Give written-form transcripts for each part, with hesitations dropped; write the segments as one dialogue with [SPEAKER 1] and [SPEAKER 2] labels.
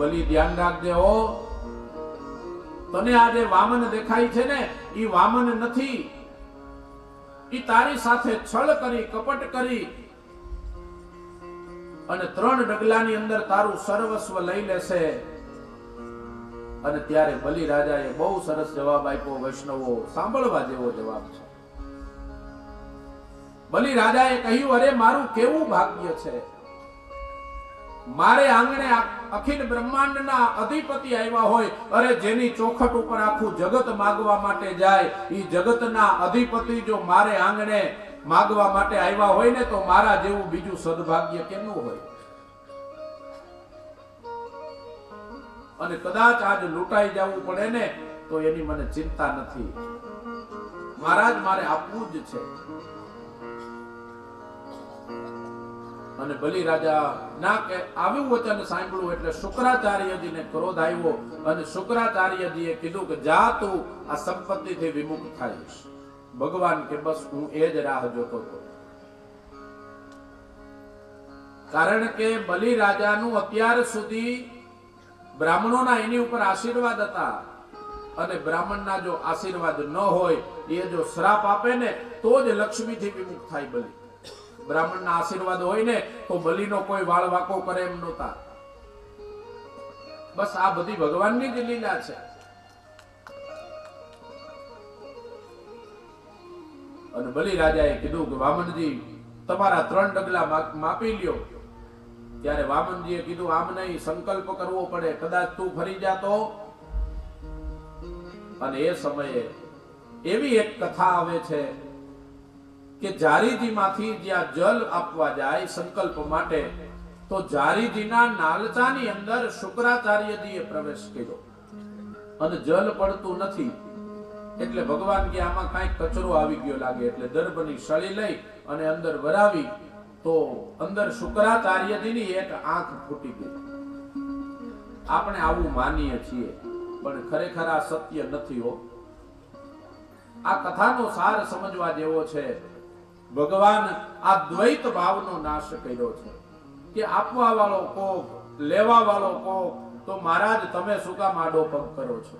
[SPEAKER 1] બલિ ધ્યાન રાખજે હો, તને આ જે વામન દેખાય છે ને એ વામન નથી, એ તારી સાથે છળ કરી કપટ કરી અને 3 ડગલાની અંદર તારું સર્વસ્વ લઈ લેશે. અને ત્યારે બલિ રાજાએ બહુ સરસ જવાબ આપ્યો. વૈષ્ણવો સાંભળવા જેવો જવાબ છે. બલિ રાજાએ કહ્યું, અરે મારું કેવું ભાગ્ય છે, મારે આંગણે અખિલ બ્રહ્માંડના અધિપતિ આવ્યા હોય. અરે જેની ચોખટ ઉપર આખું જગત માગવા માટે જાય, એ જગતના અધિપતિ જો મારે આંગણે માગવા માટે આવ્યા હોય ને, તો મારા જેવું બીજું સદભાગ્ય કેમનું હોય. અને કદાચ આજ લૂંટાઈ જવું પડે ને તો એની મને ચિંતા નથી. મહારાજ મારે આપવું જ છે. અને બલિ રાજા ના કે આવ્યું વચન સાંભળ્યું એટલે શુક્રાચાર્યજીને ક્રોધ આવ્યો. અને શુક્રાચાર્યજીએ કીધું કે જા તું આ સંપત્તિથી વિમુખ થાઈશ. ભગવાન કે બસ હું એ જ રાહ જોતો હતો. કારણ કે બલિ રાજાનું અત્યાર સુધી બ્રાહ્મણોના એની ઉપર આશીર્વાદ હતા, અને બ્રાહ્મણના જો આશીર્વાદ ન હોય, એ જો શ્રાપ આપે ને તો જ લક્ષ્મીથી વિમુખ થાય બલિ. બ્રાહ્મણના આશીર્વાદ હોય ને તો બલિનો કોઈ વાળ વાકો કરે એમ નહોતા. બસ આ બધી ભગવાનની જ લીલા છે. અને બલિ રાજાએ કીધું કે વામનજી તમારા 3 ડગલા માપી લ્યો. ત્યારે વામનજીએ કીધું આમ નહીં, સંકલ્પ કરવો પડે, કદાચ તું ફરી જાતો. અને એ સમયે એવી એક કથા આવે છે કે જારીજીમાંથી જ્યાં જલ આપવા જાય સંકલ્પ માટે, તો જારીજીના નાલચાની અંદર શુક્રાચાર્યજીએ પ્રવેશ કર્યો અને જલ પડતું નથી. એટલે ભગવાન કે આમાં કાંઈક કચરો આવી ગયો લાગે, એટલે દર્ભની સળી લઈ અને અંદર વરાવી તો અંદર શુક્રાચાર્યજીની એક આંખ ફૂટી ગઈ. આપણે આવું માનીએ છીએ, પણ ખરેખર આ સત્ય નથી હો. આ કથાનો સાર સમજવા જેવો છે. ભગવાન આ દ્વૈત ભાવનો નાશ કર્યો છે કે આપવા વાળો કોક, લેવા વાળો કોક, તો મહારાજ તમે શું કામ આડો પગ કરો છો?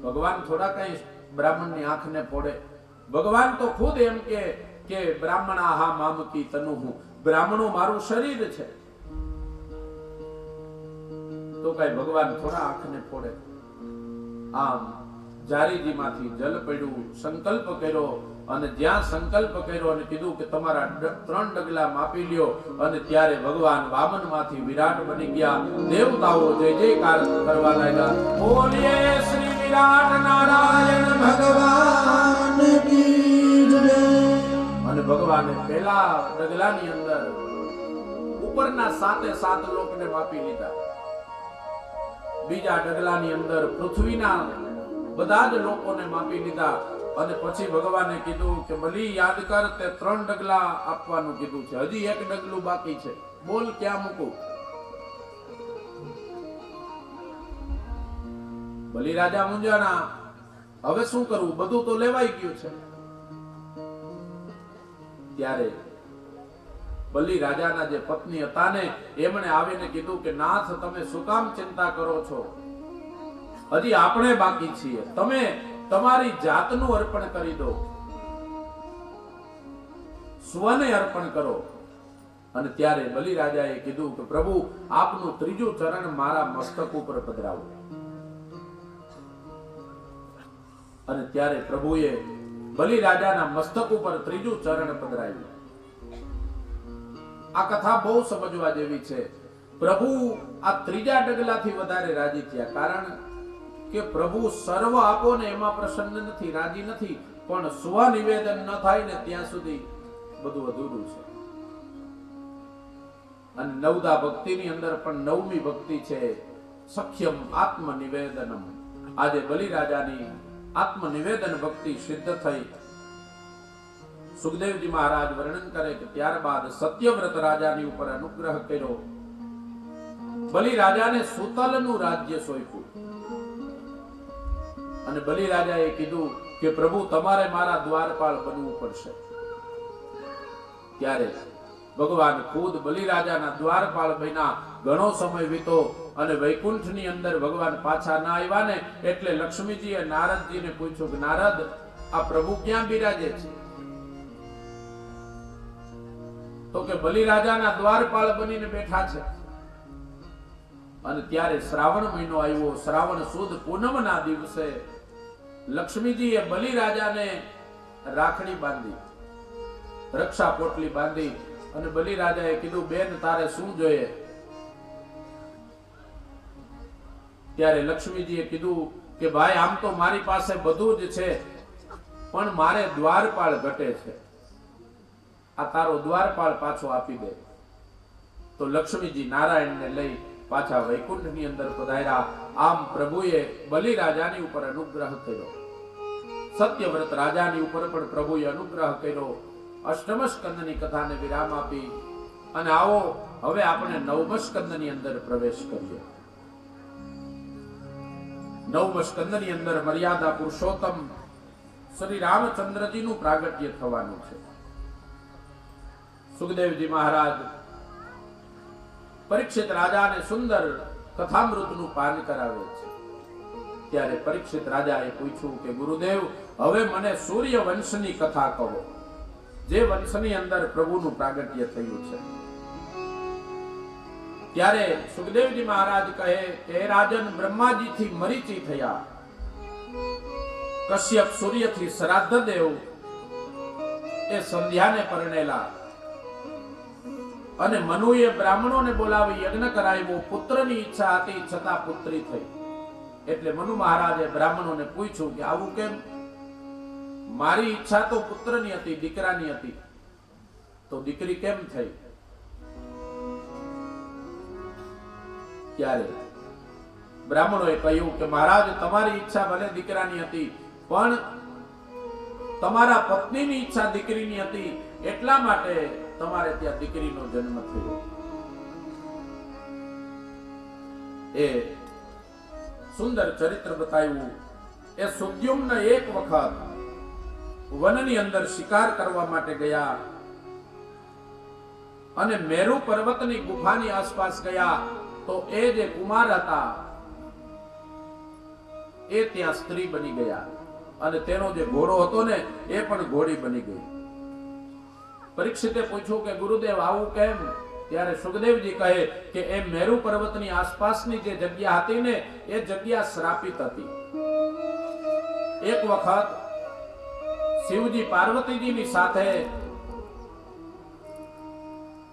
[SPEAKER 1] ભગવાન થોડા કઈ બ્રાહ્મણની આંખને ફોડે. ભગવાન તો ખુદ એમ કે બ્રાહ્મણા હા મામકી તનુહુ, બ્રાહ્મણો મારું શરીર છે. તો કઈ ભગવાન થોડા આંખને ફોડે? આમ જારીજીમાંથી જલ પડ્યું, સંકલ્પ કર્યો, અને જ્યાં સંકલ્પ કર્યો અને કીધું કે તમારા 3 ડગલા માપી લ્યો, અને ત્યારે ભગવાન વામનમાંથી વિરાટ બની ગયા. દેવતાઓ જય જયકાર કરવા લાગ્યા. બોલીએ શ્રી વિરાટ નારાયણ ભગવાન કી જય. અને ભગવાને પહેલા ડગલાની અંદર ઉપરના 7 લોકને માપી લીધા. બીજા ડગલાની અંદર પૃથ્વીના બધા જ લોકોને માપી લીધા. અને પછી ભગવાને કીધું કે બલિ યાદ કર, તે 3 ડગલા આપવાનું કીધું છે, હજી 1 ડગલું બાકી છે, બોલ ક્યાં મૂકું? બલિ રાજા મૂંઝાણા, હવે શું કરવું? બધું તો લેવાઈ ગયું છે. ત્યારે બલિ રાજાના જે પત્ની હતા ને, એમણે આવીને કીધું કે નાથ તમે શું કામ ચિંતા કરો છો? હજી આપણે બાકી છીએ, તમે તમારી જાતનું અર્પણ કરી દો, સ્વને અર્પણ કરો. અને ત્યારે બલિ રાજાએ કીધું કે પ્રભુ આપનું 3જું ચરણ મારા મસ્તક ઉપર પધરાવો. અને ત્યારે પ્રભુએ બલિ રાજાના મસ્તક ઉપર 3જું ચરણ પધરાવ્યું. આ કથા બહુ સમજવા જેવી છે. પ્રભુ આ 3જા ડગલાથી વધારે રાજી થયા, કારણ કે પ્રભુ સર્વ આપો ને એમાં પ્રસન્ન નથી, રાજી નથી, પણ સ્વ નિવેદન ન થાય ને ત્યાં સુધી બધું અધૂરું છે. અને નવદા ભક્તિની અંદર પણ 9મી ભક્તિ છે સખ્યમ આત્મનિવેદનમ. આજે બલિ રાજાની આત્મનિવેદન ભક્તિ સિદ્ધ થઈ. સુખદેવજી મહારાજ વર્ણન કરે કે ત્યારબાદ સત્યવ્રત રાજાની ઉપર અનુગ્રહ કર્યો. બલિ રાજાને સુતલનું રાજ્ય સોંપ્યું. અને બલિ રાજાએ કીધું કે પ્રભુ તમારે મારા દ્વારપાળ બનવું પડશે. ત્યારે ભગવાન ખુદ બલિ રાજાના દ્વારપાળ બન્યા ઘણો સમય વીતો અને વૈકુંઠની અંદર ભગવાન પાછા ના આવ્યા ને એટલે લક્ષ્મીજીએ નારદજીને પૂછ્યું કે નારદ, આ પ્રભુ ક્યાં બિરાજે છે? તો કે બલિરાજાના દ્વારપાળ બનીને બેઠા છે. અને ત્યારે શ્રાવણ મહિનો આવ્યો. શ્રાવણ સુદ પૂનમના દિવસે લક્ષ્મીજીએ બલિરાજાને રાખડી બાંધી, રક્ષા પોટલી બાંધી અને બલિરાજાએ કીધું, બેન તારે શું જોઈએ? ત્યારે લક્ષ્મીજીએ કીધું કે ભાઈ, આમ તો મારી પાસે બધું જ છે, પણ મારે દ્વારપાળ ઘટે છે. આ તારો દ્વારપાળ પાછો આપી દે. તો લક્ષ્મીજી નારાયણને લઈ પાછા વૈકુંઠની અંદર પધાર્યા. આમ પ્રભુએ બલિરાજાની ઉપર અનુગ્રહ કર્યો. સત્યવ્રત રાજાની ઉપર પણ પ્રભુએ અનુગ્રહ કર્યો. અષ્ટમ સ્કંદની કથાને વિરામ આપી અને આવો હવે આપણે નવમ સ્કંદની અંદર પ્રવેશ કરીએ. નવમ સ્કંદની અંદર મર્યાદા પુરુષોત્તમ શ્રી રામચંદ્રજીનું પ્રાગટ્ય થવાનું છે. સુખદેવજી મહારાજ પરીક્ષિત રાજાને સુંદર કથામૃતનું પાન કરાવે છે. ત્યારે પરીક્ષિત રાજાએ પૂછ્યું કે ગુરુદેવ, હવે મને સૂર્ય વંશની કથા કહો, જે વંશની અંદર પ્રભુનું પ્રાગટ્ય થયું છે. ત્યારે સુખદેવજી મહારાજ કહે કે રાજન, બ્રહ્માજીથી મરીચી થયા, કશ્યપ સૂર્યથી શ્રાદ્ધ દેવ એ સંધ્યાને પરણેલા, અને મનુએ બ્રાહ્મણોને બોલાવી યજ્ઞ કરાવ્યો. પુત્રની ઈચ્છા હતી છતાં પુત્રી થઈ. એટલે મનુ મહારાજે બ્રાહ્મણોને પૂછ્યું કે આવું કેમ? મારી ઈચ્છા તો પુત્રની હતી, દીકરાની હતી, તો દીકરી કેમ થઈ? ત્યારે બ્રાહ્મણોએ કહ્યું કે મહારાજ, તમારી ઈચ્છા ભલે દીકરાની હતી, પણ તમારા પત્નીની ઈચ્છા દીકરીની હતી, એટલા માટે તમારે ત્યાં દીકરીનો જન્મ થયો. એ સુંદર ચરિત્ર બતાવ્યું. એ સુદ્યુમ્ન એક વખત વનની અંદર શિકાર કરવા માટે ગયા અને મેરુ પર્વતની ગુફાની આસપાસ ગયા. તો એ જે કુમાર હતા એ ત્યાં સ્ત્રી બની ગયા અને તેનો જે ઘોડો હતો ને એ પણ ઘોડી બની ગઈ. પરીક્ષિતે પૂછ્યું કે ગુરુદેવ આવું કેમ? ત્યારે સુખદેવજી કહે કે એ મેરુ પર્વતની આસપાસની જે જગ્યા હતી ને એ જગ્યા શ્રાપિત હતી. એક વખત શિવજી પાર્વતીજીની સાથે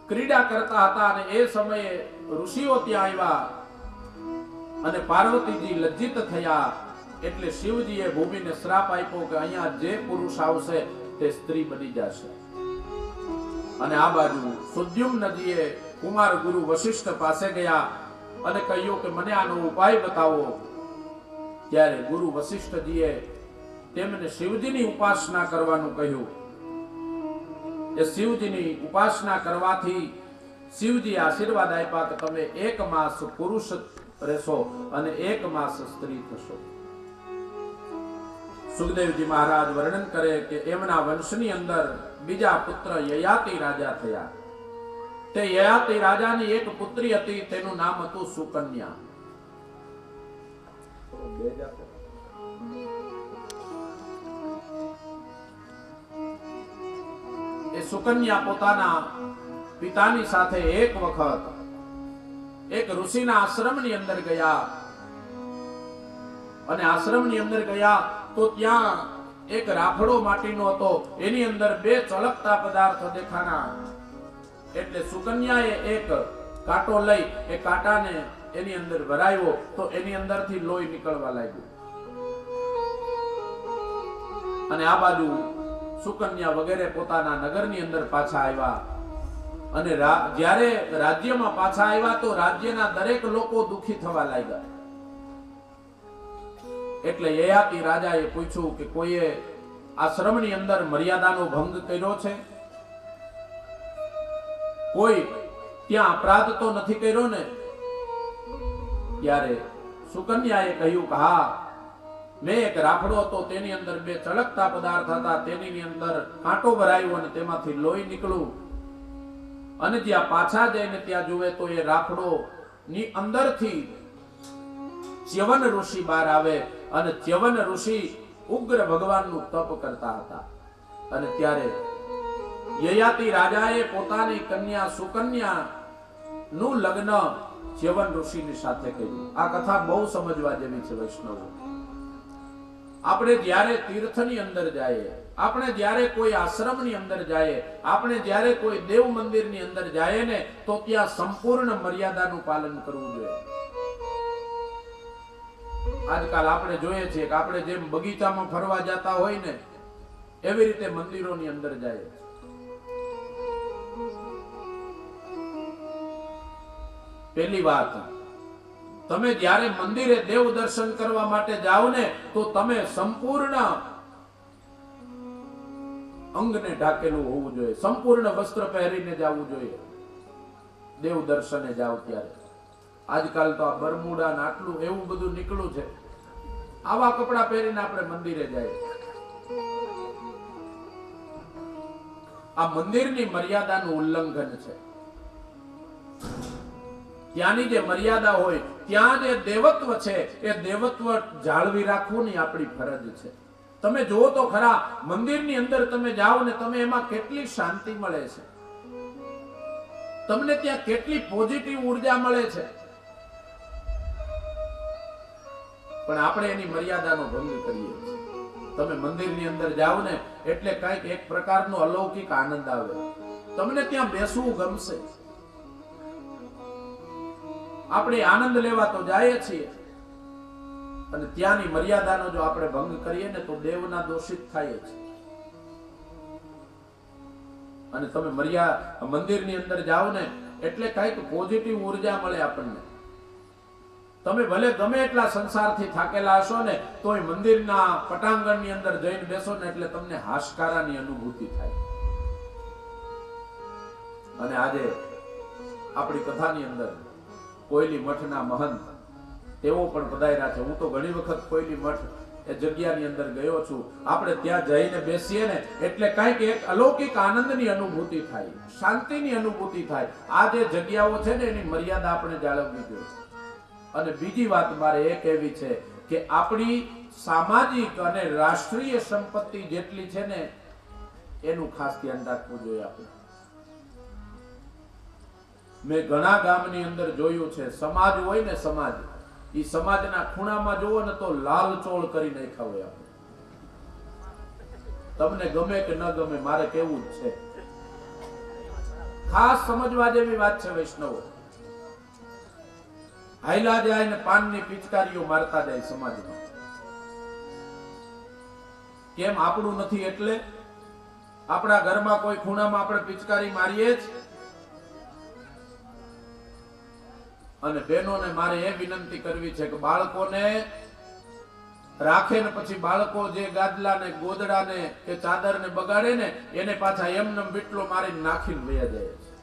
[SPEAKER 1] ક્રીડા કરતા હતા અને એ સમયે ઋષિઓ ત્યાં આવ્યા અને પાર્વતીજી લજ્જિત થયા. એટલે શિવજીએ ભૂમિને શ્રાપ આપ્યો કે અહીંયા જે પુરુષ આવશે તે સ્ત્રી બની જશે. અને આ બાજુ સુદ્યુમ્નજીએ કુમાર ગુરુ વશિષ્ઠ પાસે ગયા અને કહ્યું કે મને આનો ઉપાય બતાવો. ત્યારે ગુરુ વશિષ્ઠજીએ તેમને શિવજીની ઉપાસના કરવાનું કહ્યું. એ શિવજીની ઉપાસના કરવાથી શિવજી આશીર્વાદ આપ્યા કે તમે 1 માસ પુરુષ રહેશો અને 1 માસ સ્ત્રી થશો. સુખદેવજી મહારાજ વર્ણન કરે કે એમના વંશની અંદર બીજા પુત્ર યયાતિ રાજા થયા. તે યયાતિ રાજાની એક પુત્રી હતી, તેનું નામ હતું સુકન્યા. એ સુકન્યા પોતાના પિતાની સાથે એક વખત એક ઋષિના આશ્રમની અંદર ગયા અને આશ્રમની અંદર ગયા તો ત્યાં એક રાફડો માટીનો હતો, એની અંદર 2 ચળકતા પદાર્થ દેખાણા. એટલે સુકન્યાએ એક કાંટો લઈ એ કાંટાને એની અંદર ભરાયો તો એની અંદરથી લોહી નીકળવા લાગ્યું. અને આ બાજુ સુકન્યા વગેરે પોતાના નગરની અંદર પાછા આવ્યા અને જ્યારે રાજ્યમાં પાછા આવ્યા તો રાજ્યના દરેક લોકો દુખી થવા લાગ્યા. એટલે યયાતિ રાજાએ પૂછ્યું કે કોઈએ આશ્રમની અંદર મર્યાદાનો ભંગ કર્યો છે? કોઈ ત્યાં અપરાધ તો નથી કર્યો ને? ત્યારે સુકન્યાએ કહ્યું કે હા, મેં એક રાફડો હતો, તેની અંદર 2 ચળકતા પદાર્થ હતા, તેની અંદર કાંટો ભરાયો અને તેમાંથી લોહી નીકળ્યું. અને જ્યાં પાછા જઈને ત્યાં જુએ તો એ રાફડો ની અંદરથી ચ્યવન ઋષિ બહાર આવે અને ચ્યવન ઋષિ ઉગ્ર ભગવાનનું તપ કરતા હતા. અને ત્યારે યયાતિ રાજાએ પોતાની કન્યા સુકન્યા નું લગ્ન ચ્યવન ઋષિની સાથે કર્યું. આ કથા બહુ સમજવા જેવી છે વૈષ્ણવો. આપણે જ્યારે તીર્થની અંદર જઈએ, આપણે જ્યારે કોઈ આશ્રમની અંદર જઈએ, આપણે જ્યારે કોઈ દેવ મંદિરની અંદર જઈએ ને, તો ત્યાં સંપૂર્ણ મર્યાદાનું પાલન કરવું જોઈએ. આજકાલ આપણે જોઈએ છીએ કે આપણે જેમ બગીચામાં ફરવા જતા હોય ને, એવી રીતે મંદિરોની અંદર જાય. પહેલી વાત, તમે જ્યારે મંદિરે દેવ દર્શન કરવા માટે જાઓ ને, તો તમે સંપૂર્ણ અંગને ઢાકેલું હોવું જોઈએ, સંપૂર્ણ વસ્ત્ર પહેરીને જવું જોઈએ દેવ દર્શને જાઓ ત્યારે. આજકાલ તો આ બરમુડા ને આટલું એવું બધું નીકળ્યું છે, આવા કપડા પહેરીને આપણે મંદિરે જાય. આ મંદિરની મર્યાદાનું ઉલ્લંઘન છે. ત્યાંની જે મર્યાદા હોય, ત્યાં જે દેવત્વ છે, એ દેવત્વ જાળવી રાખવું ની આપણી ફરજ છે. તમે જુઓ તો ખરા, મંદિરની અંદર તમે જાઓ ને, તમે એમાં કેટલી શાંતિ મળે છે, તમને ત્યાં કેટલી પોઝિટિવ ઉર્જા મળે છે. પણ આપણે એની મર્યાદાનો ભંગ કરીએ છીએ. તમે મંદિરની અંદર જાઓ ને એટલે કંઈક એક પ્રકારનો અલૌકિક આનંદ આવે, તમને ત્યાં બેસવું ગમશે. આપણે આનંદ લેવા તો જાય છીએ, અને ત્યાંની મર્યાદાનો જો આપણે ભંગ કરીએ ને, તો દેવના દોષિત થાય છે. અને તમે મંદિરની અંદર જાઓ ને એટલે કંઈક પોઝિટિવ ઉર્જા મળે આપણને. તમે ભલે ગમે એટલા સંસારથી થાકેલા હશો ને, તોય મંદિરના પટાંગણની અંદર જઈને બેસો ને એટલે તમને હાશકારાની અનુભૂતિ થાય. અને આજે આપણી કથાની અંદર કોયલી મઠના મહંત તેઓ પણ પધાર્યા છે. હું તો ઘણી વખત કોયલી મઠ એ જગ્યાની અંદર ગયો છું. આપણે ત્યાં જઈને બેસીએ ને એટલે કંઈક એક અલૌકિક આનંદની અનુભૂતિ થાય, શાંતિની અનુભૂતિ થાય. આ જે જગ્યાઓ છે ને, એની મર્યાદા આપણે જાળવવી જોઈએ. અને બીજી વાત મારે એ કહેવી છે કે આપણી સામાજિક અને રાષ્ટ્રીય સંપત્તિ જેટલી છે ને, એનું ખાસ ધ્યાન રાખવું જોઈએ આપણે. મેં ઘણા ગામની અંદર જોયું છે, સમાજ હોય ને, સમાજ, એ સમાજના ખૂણામાં જુઓ ને તો લાલ ચોળ કરી નાખ્યા હોય. આપણે તમને ગમે કે ન ગમે, મારે કેવું જ છે. ખાસ સમજવા જેવી વાત છે વૈષ્ણવો. હાઈલા જાય ને પાનની પિચકારીઓ મારતા જાય સમાજમાં. કેમ? આપણું નથી એટલે. આપણા ઘરમાં કોઈ ખૂણામાં આપણે પિચકારી મારીએ જ. અને બહેનોને મારે એ વિનંતી કરવી છે કે બાળકોને રાખે ને પછી બાળકો જે ગાદલા ને ગોદડા ને કે ચાદર ને બગાડે ને, એને પાછા એમનેમ બીટલો મારીને નાખીને વયા જાય છે.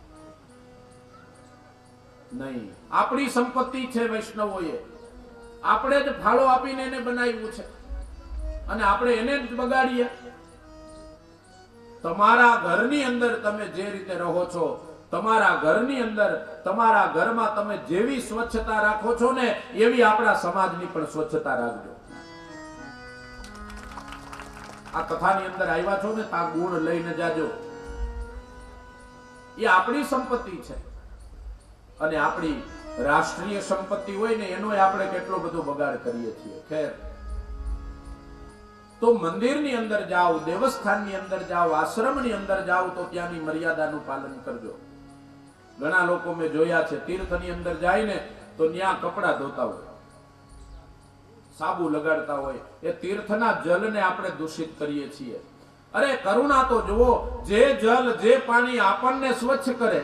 [SPEAKER 1] નહીં, આપણી સંપત્તિ છે વૈષ્ણવોએ. આપણે જ ફાળો આપીને એને બનાવ્યું છે, અને આપણે એને જ બગાડીએ. તમારા ઘરની અંદર તમે જે રીતે રહો છો, તમારા ઘરની અંદર, તમારા ઘરમાં તમે જેવી સ્વચ્છતા રાખો છો ને, એવી આપણા સમાજની પણ સ્વચ્છતા રાખજો. આ કથાની અંદર આવ્યા છો ને, આ ગુણ લઈને જાજો. એ આપણી સંપત્તિ છે. અને આપણી રાષ્ટ્રીય સંપત્તિ હોય ને, એનો આપણે કેટલો બધો બગાડ કરીએ છીએ. ખેર, તો મંદિરની અંદર જાઓ, દેવસ્થાનની અંદર જાઓ, આશ્રમની અંદર જાઓ, તો ત્યાંની મર્યાદાનું પાલન કરજો. ઘણા લોકો મેં જોયા છે, તીર્થની અંદર જાય ને તો ત્યાં કપડા ધોતા હોય, સાબુ લગાડતા હોય. એ તીર્થના જલને આપણે દૂષિત કરીએ છીએ. અરે કરુણા તો જુઓ, જે જલ, જે પાણી આપણને સ્વચ્છ કરે,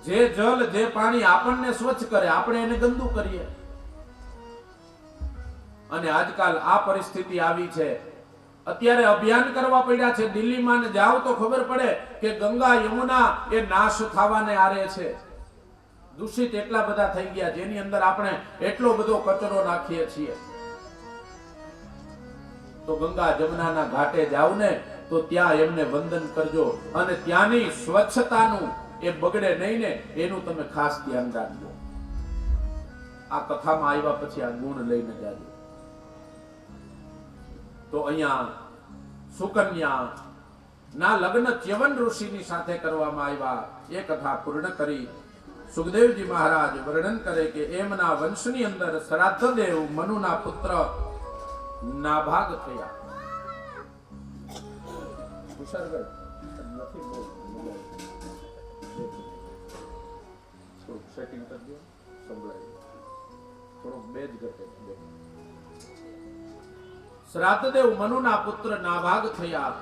[SPEAKER 1] જે જલ, જે પાણી આપણને સ્વચ્છ કરે, આપણે એને ગંદુ કરીએ. અને આજકાલ આ પરિસ્થિતિ આવી છે. અત્યારે અભિયાન કરવા પડ્યા છે. દિલ્હીમાં જાઓ તો ખબર પડે કે ગંગા, યમુના એ નાશ થવાને આરે છે. દૂષિત એટલા બધા થઈ ગયા, જેની અંદર આપણે એટલો બધો કચરો નાખીએ છીએ. તો ગંગા જમનાના ઘાટે જાવ ને, તો ત્યાં એમને વંદન કરજો, અને ત્યાંની સ્વચ્છતાનું એ બગડે નહીં ને એનું તમે ખાસ ધ્યાન રાખજો. આ કથામાં આવ્યા પછી આ ગુણ લઈને જાજો. તો અહીંયા સુકન્યા ના લગ્ન ચ્યવન ઋષિની સાથે કરવામાં આવ્યા. એ કથા પૂર્ણ કરી સુખદેવજી મહારાજ વર્ણન કરે કે એમના વંશની અંદર શ્રાદ્ધદેવ મનુના પુત્ર નાભાગ થયા. સેટિંગ કરજો, સંભળાય થોડું બેજ ઘટે. શ્રાદ્ધદેવ મનુના પુત્ર નાભાગ થયા.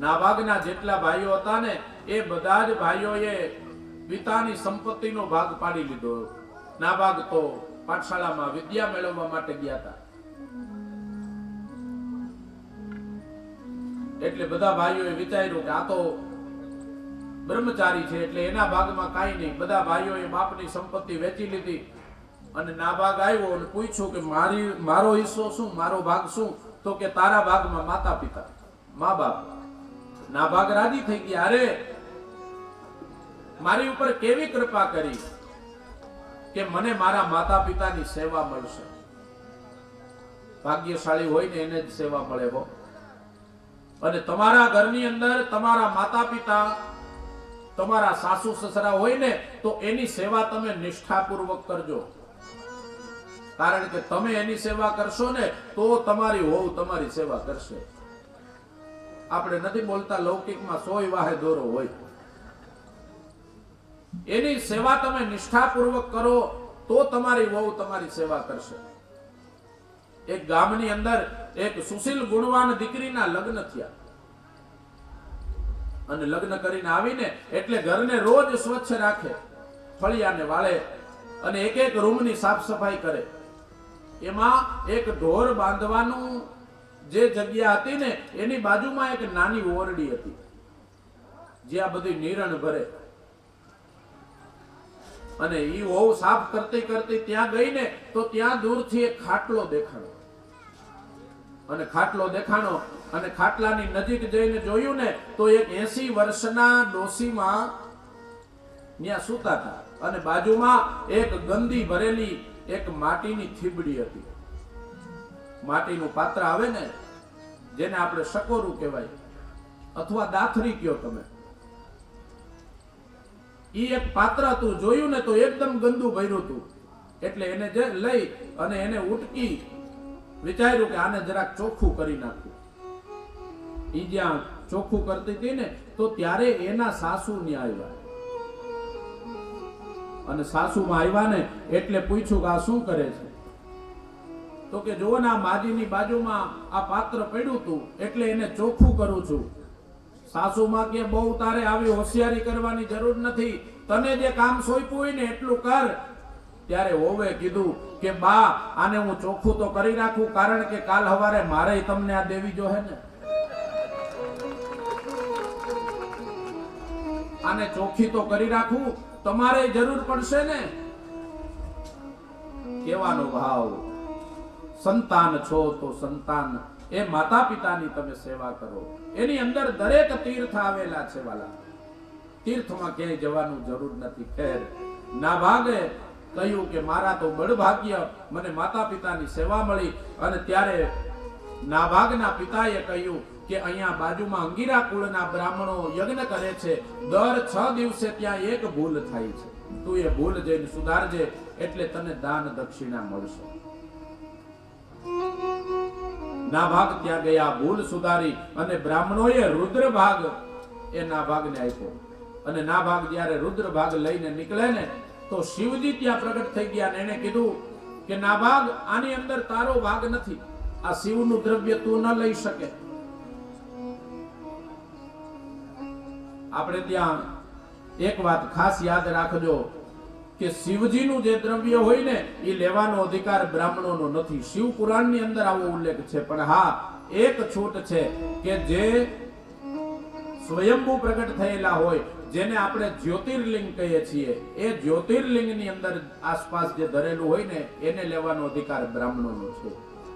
[SPEAKER 1] નાભાગના જેટલા ભાઈઓ હતા ને એ બધા જ ભાઈઓએ પિતાની સંપત્તિનો ભાગ પાડી લીધો. નાભાગ તો પાઠશાળામાં વિદ્યા મેળવવા માટે ગયા હતા. એટલે બધા ભાઈઓએ વિચાર્યું કે આ તો બ્રહ્મચારી છે એટલે એના ભાગમાં કાંઈ નહીં. બધા ભાઈઓએ બાપની સંપત્તિ વેચી લીધી અને નાભાગ આવ્યો અને પૂછ્યું કે મારો હિસ્સો શું, મારો ભાગ શું? તો કે તારા ભાગમાં માતા પિતા, મા બાપ. નાભાગ રાજી થઈ ગયા. અરે મારી ઉપર કેવી કૃપા કરી કે મને મારા માતા પિતાની સેવા મળશે. ભાગ્યશાળી હોય ને એને જ સેવા મળે હો. અને તમારા ઘરની અંદર તમારા માતા પિતા, તમારા સાસુ સસરા હોય ને તો એની સેવા તમે નિષ્ઠાપૂર્વક કરજો. કારણ કે તમે એની સેવા કરશો ને તો તમારી વહુ તમારી સેવા કરશે. આપણે નથી બોલતા લૌકિકમાં 100 વાહે દોરો હોય. એની સેવા તમે નિષ્ઠાપૂર્વક કરો તો તમારી વહુ તમારી સેવા કરશે. એક ગામની અંદર એક સુશીલ ગુણવાન દીકરીના લગ્ન થયા અને લગ્ન કરીને આવીને એટલે ઘરને રોજ સ્વચ્છ રાખે, ફળિયાને વાળે અને એક એક રૂમની સાફ સફાઈ કરે. એમાં એક ઢોર બાંધવાનું જે જગ્યા હતી ને એની બાજુમાં એક નાની ઓરડી હતી જ્યાં બધી નીરણ ભરે. અને ઈ વહુ સાફ કરતી કરતી ત્યાં ગઈ ને તો ત્યાં દૂરથી એક ખાટલો દેખાણો. અને ખાટલો દેખાણો અને ખાટલાની નજીક જઈને જોયું ને તો એક 80 વર્ષના ડોશીમાં ત્યાં સૂતા હતા અને બાજુમાં એક ગંદી ભરેલી એક માટીની થીબડી હતી. માટીનું પાત્ર આવે ને જેને આપણે શકોરું કહેવાય અથવા દાથરી કયો તમે. ઈ એક પાત્ર હતું. જોયું ને તો એકદમ ગંદુ ભર્યું હતું. એટલે એને જે લઈ અને એને ઉટકી વિચાર્યું કે આને જરાક ચોખ્ખું કરી નાખું. ઈ જ્યાં ચોખ્ખું કરતી હતી ને તો ત્યારે એના સાસુ ન્યા આવ્યા. અને સાસુમાં આવ્યા ને એટલે પૂછ્યું કે આ શું કરે છે? તો કે જો ને આ માજીની બાજુમાં આ પાત્ર પડ્યું હતું એટલે એને ચોખ્ખું કરું છું. સાસુમાં કે બહુ તારે આવી હોશિયારી કરવાની જરૂર નથી, તને જે કામ સોંપ્યું હોય ને એટલું કર. ત્યારે હોવે કીધું કે બા આને હું ચોખ્ખું તો કરી રાખું, કારણ કે કાલ સવારે મારે તમને આ દેવી જોહે ને. આને ચોખ્ખી તો કરી રાખું, તમારે જરૂર પડશે ને. કેવાનો ભાવ, સંતાન છો તો સંતાન એ માતા પિતાની તમે સેવા કરો. એની અંદર દરેક તીર્થ આવેલા છે વાલા. તીર્થમાં ક્યાંય જવાનું જરૂર નથી. ખેર નાભાગે કહ્યું કે મારા તો બળભાગ્ય, મને માતા પિતાની સેવા મળી. અને ત્યારે નાભાગના પિતાએ કહ્યું કે અહીંયા બાજુમાં અંગીરા કુળના બ્રાહ્મણો યજ્ઞ કરે છે, દર 6 દિવસે ત્યાં એક ભૂલ થાય છે. તું એ ભૂલ જઈને સુધારજે એટલે તને દાન દક્ષિણા મળશે. નાભાગ ત્યાં ગયા, ભૂલ સુધારી અને બ્રાહ્મણોએ રુદ્ર ભાગ એ નાભાગને આપ્યો. અને નાભાગ જ્યારે રુદ્ર ભાગ લઈને નીકળે ને તો શિવજી ત્યાં પ્રગટ થઈ ગયા. એને કીધું કે નાભાગ આની અંદર તારો ભાગ નથી, આ શિવનું દ્રવ્ય તું ન લઈ શકે. આપણે ત્યાં એક વાત ખાસ યાદ રાખજો કે શિવજીનું જે દ્રવ્ય હોય ને એ લેવાનો અધિકાર બ્રાહ્મણોનો નથી. શિવ પુરાણની અંદર આવો ઉલ્લેખ છે. પણ હા, એક છૂટ છે કે જે સ્વયંભૂ પ્રગટ થયેલા હોય, જેને આપણે જ્યોતિર્લિંગ કહીએ છીએ, એ જ્યોતિર્લિંગની અંદર આસપાસ જે ધરેલું હોય ને એને લેવાનો અધિકાર બ્રાહ્મણોનો છે.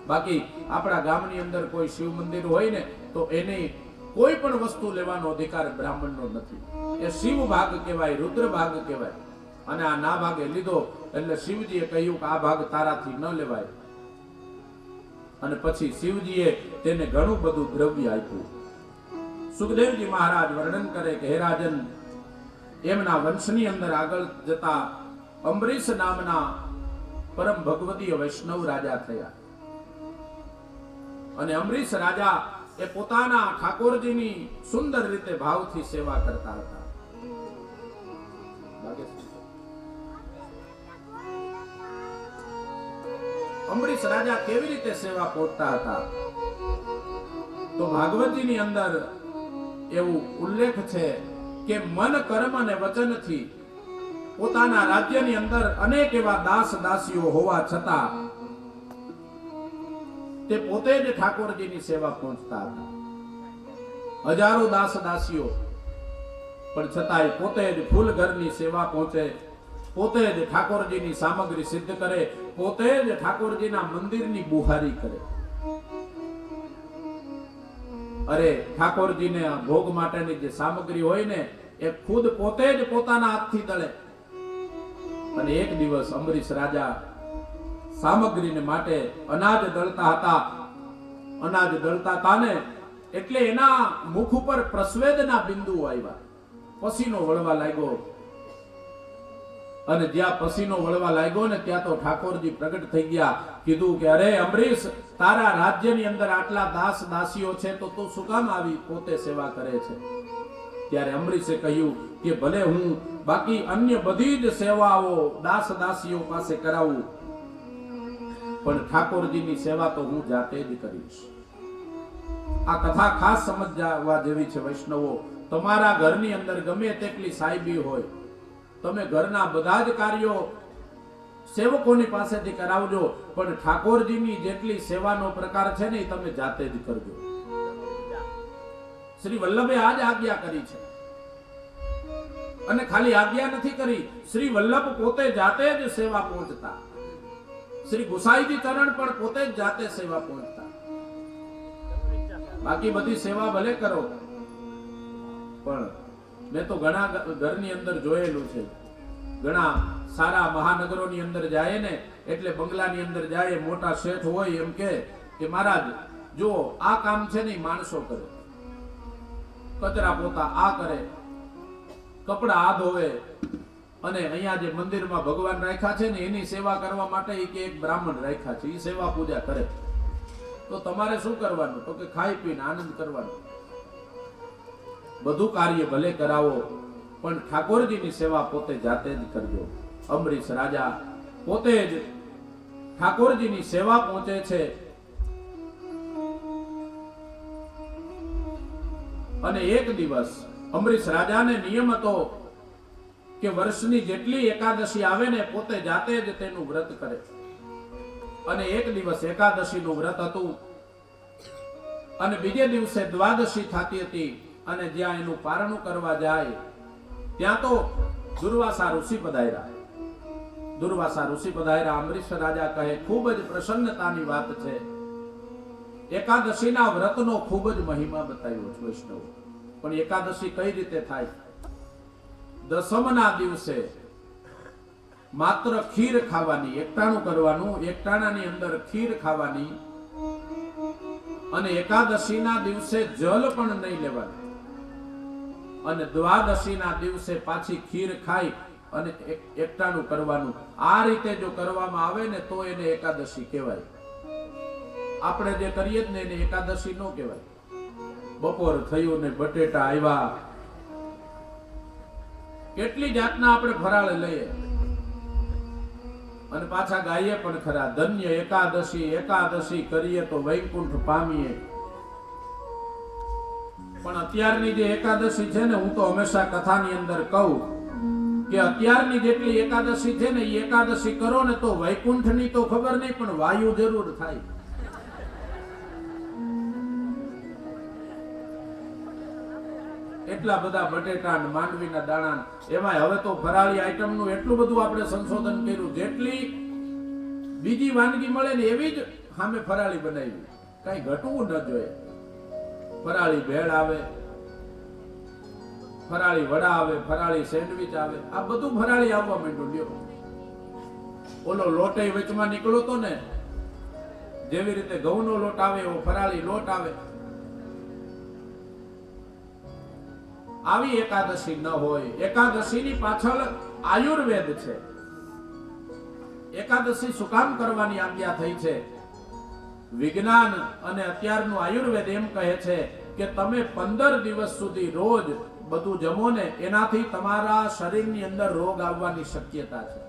[SPEAKER 1] બાકી આપણા ગામની અંદર કોઈ શિવ મંદિર હોય ને તો એની કોઈ પણ વસ્તુ લેવાનો અધિકાર બ્રાહ્મણનો નથી. એ શિવ ભાગ કહેવાય, રુદ્ર ભાગ કહેવાય. અને આ ના ભાગે લીધો એટલે શિવજીએ કહ્યું કે આ ભાગ તારાથી ન લેવાય. અને પછી શિવજીએ તેને ઘણું બધું દ્રવ્ય આપ્યું. સુખદેવજી મહારાજ વર્ણન કરે કે હે રાજન, એમના વંશની અંદર આગળ જતા અંબરીશ નામના પરમ ભગવતીય વૈષ્ણવ રાજા થયા. અને અંબરીશ રાજા એ પોતાના ઠાકોરજીની સુંદર રીતે ભાવથી સેવા કરતા હતા. અંબરીશ રાજા કેવી રીતે સેવા પોતતા હતા તો ભાગવતીની અંદર એવું ઉલ્લેખ છે કે મન કર્મ અને વચનથી પોતાના રાજ્યની અંદર અનેક એવા દાસ દાસીઓ હોવા છતાં તે પોતે જ ઠાકોરજીની સેવા પહોંચતા હતા. હજારો દાસ દાસીઓ પણ છતાંય પોતે જ ફૂલ ઘરની સેવા પહોંચે, પોતે જ ઠાકોરજીની સામગ્રી સિદ્ધ કરે, પોતે જ ઠાકોરજીના મંદિરની બુહારી કરે. અરે ઠાકોરજીને ભોગ માટેની જે સામગ્રી હોય ને એ ખુદ પોતે જ પોતાના હાથથી દળે. અને એક દિવસ અંબરીશ રાજા સામગ્રીને માટે અનાજ દળતા હતા. અનાજ દળતા હતા ને એટલે એના મુખ ઉપર પ્રસ્વેદના બિંદુઓ આવ્યા. પસીનો વળવા લાગ્યો. અને જ્યાં પસીનો વળવા લાગ્યો ને ત્યાં તો ઠાકોરજી પ્રગટ થઈ ગયા. કીધું કે અરે અંબરીશ, તારા રાજ્યની અંદર આટલા દાસ દાસીઓ છે તો તું શું કામ આવી પોતે સેવા કરે છે? ત્યારે અંબરીશે કહ્યું કે ભલે હું બાકી અન્ય બધી જ સેવાઓ દાસ દાસીઓ પાસે કરાવું, પણ ઠાકોરજીની સેવા તો હું જાતે જ કરીશ. આ કથા ખાસ સમજવા જેવી છે વૈષ્ણવો. તમારા ઘરની અંદર ગમે તેટલી સાહેબી હોય, તમે ઘરના બધા જ કાર્યો સેવકોની પાસેથી કરાવજો, પણ ઠાકોરજીની જેટલી સેવાનો પ્રકાર છે ને તમે જાતે જ કરજો. શ્રી વલ્લભે આ જ આજ્ઞા કરી છે. અને ખાલી આજ્ઞા નથી કરી, શ્રી વલ્લભ પોતે જાતે જ સેવા પહોંચતા. શ્રી ગુસાઈજી ચરણ પણ પોતે જ જાતે સેવા પહોંચતા. બાકી બધી સેવા ભલે કરો, પણ મેં તો ઘણા ઘરની અંદર જોયેલું છે. ઘણા સારા મહાનગરોની અંદર જાય ને એટલે બંગલાની અંદર જાય, મોટા શેઠ હોય એમ કે મહારાજ જો આ કામ છે ને માણસો કરે, કચરા પોતા આ કરે, કપડા આ ધોવે, અને અહીંયા જે મંદિરમાં ભગવાન રાખ્યા છે ને એની સેવા કરવા માટે એક બ્રાહ્મણ રાખ્યા છે, એ સેવા પૂજા કરે. તો તમારે શું કરવાનું? તો કે ખાઈ પીને આનંદ કરવાનો. બધું કાર્ય ભલે કરાવો, પણ ઠાકોરજીની સેવા પોતે જાતે જ કરજો. અંબરીશ રાજા પોતે જ ઠાકોરજીની સેવા પહોંચે છે. અને એક દિવસ અંબરીશ રાજાને નિયમ હતો કે વર્ષની જેટલી એકાદશી આવે ને પોતે જાતે જ તેનું વ્રત કરે. અને એક દિવસ એકાદશીનું વ્રત હતું અને બીજે દિવસે દ્વાદશી થતી હતી. અને જ્યાં એનું પારણું કરવા જાય ત્યાં તો દુર્વાસા ઋષિ પધાર્યા. દુર્વાસા ઋષિ પધાર્યા. અંબરીશ રાજા કહે ખૂબ જ પ્રસન્નતાની વાત છે. એકાદશીના વ્રતનો ખૂબ જ મહિમા બતાવ્યો છે વૈષ્ણવ. પણ એકાદશી કઈ રીતે થાય? દસમના દિવસે માત્ર ખીર ખાવાની, એકટાણું કરવાનું, એકટાણાની અંદર ખીર ખાવાની, અને એકાદશીના દિવસે જલ પણ નહીં લેવાનું, અને દ્વાદશીના દિવસે પાછી ખીર ખાઈ અને એકટાણું કરવાનું. આ રીતે જો કરવામાં આવે ને તો એને એકાદશી કહેવાય. આપણે જે કરીએ જ ને એને એકાદશી ન કહેવાય. બપોર થયું ને બટેટા આવ્યા, કેટલી જાતના આપણે ફરાળ લઈએ અને પાછા ગાઈએ પણ ખરા, ધન્ય એકાદશી, એકાદશી કરીએ તો વૈકુંઠ પામીએ. પણ અત્યારની જે એકાદશી છે ને, હું તો હંમેશા કથાની અંદર કહું કે અત્યારની જેટલી એકાદશી છે ને એ એકાદશી કરો ને તો વૈકુંઠની તો ખબર નહીં પણ વાયુ જરૂર થાય. એટલા બધા બટેટા માંડવીના દાણા, એમાં હવે તો ફરાળી આઈટમનું એટલું બધું આપણે સંશોધન કર્યું, જેટલી બીજી વાનગી મળે ને એવી જ સામે ફરાળી બનાવી, કઈ ઘટવું ન જોઈએ. ફરાળી ભેળ આવે, ફરાળી વડા આવે, ફરાળી સેન્ડવિચ આવે, આ બધું ફરાળી આવવા માંડ્યું. લ્યો, ઓલો લોટે વચમાં નીકળો તો ને, જેવી રીતે ઘઉંનો લોટ આવે એવો ફરાળી લોટ આવે. આવી એકાદશી ન હોય. એકાદશીની પાછળ આયુર્વેદ છે. એકાદશી શું કામ કરવાની આજ્ઞા થઈ છે? વિજ્ઞાન અને અત્યારનું આયુર્વેદ એમ કહે છે કે તમે 15 દિવસ સુધી રોજ બધું જમો ને, એનાથી તમારા શરીરની અંદર રોગ આવવાની શક્યતા છે.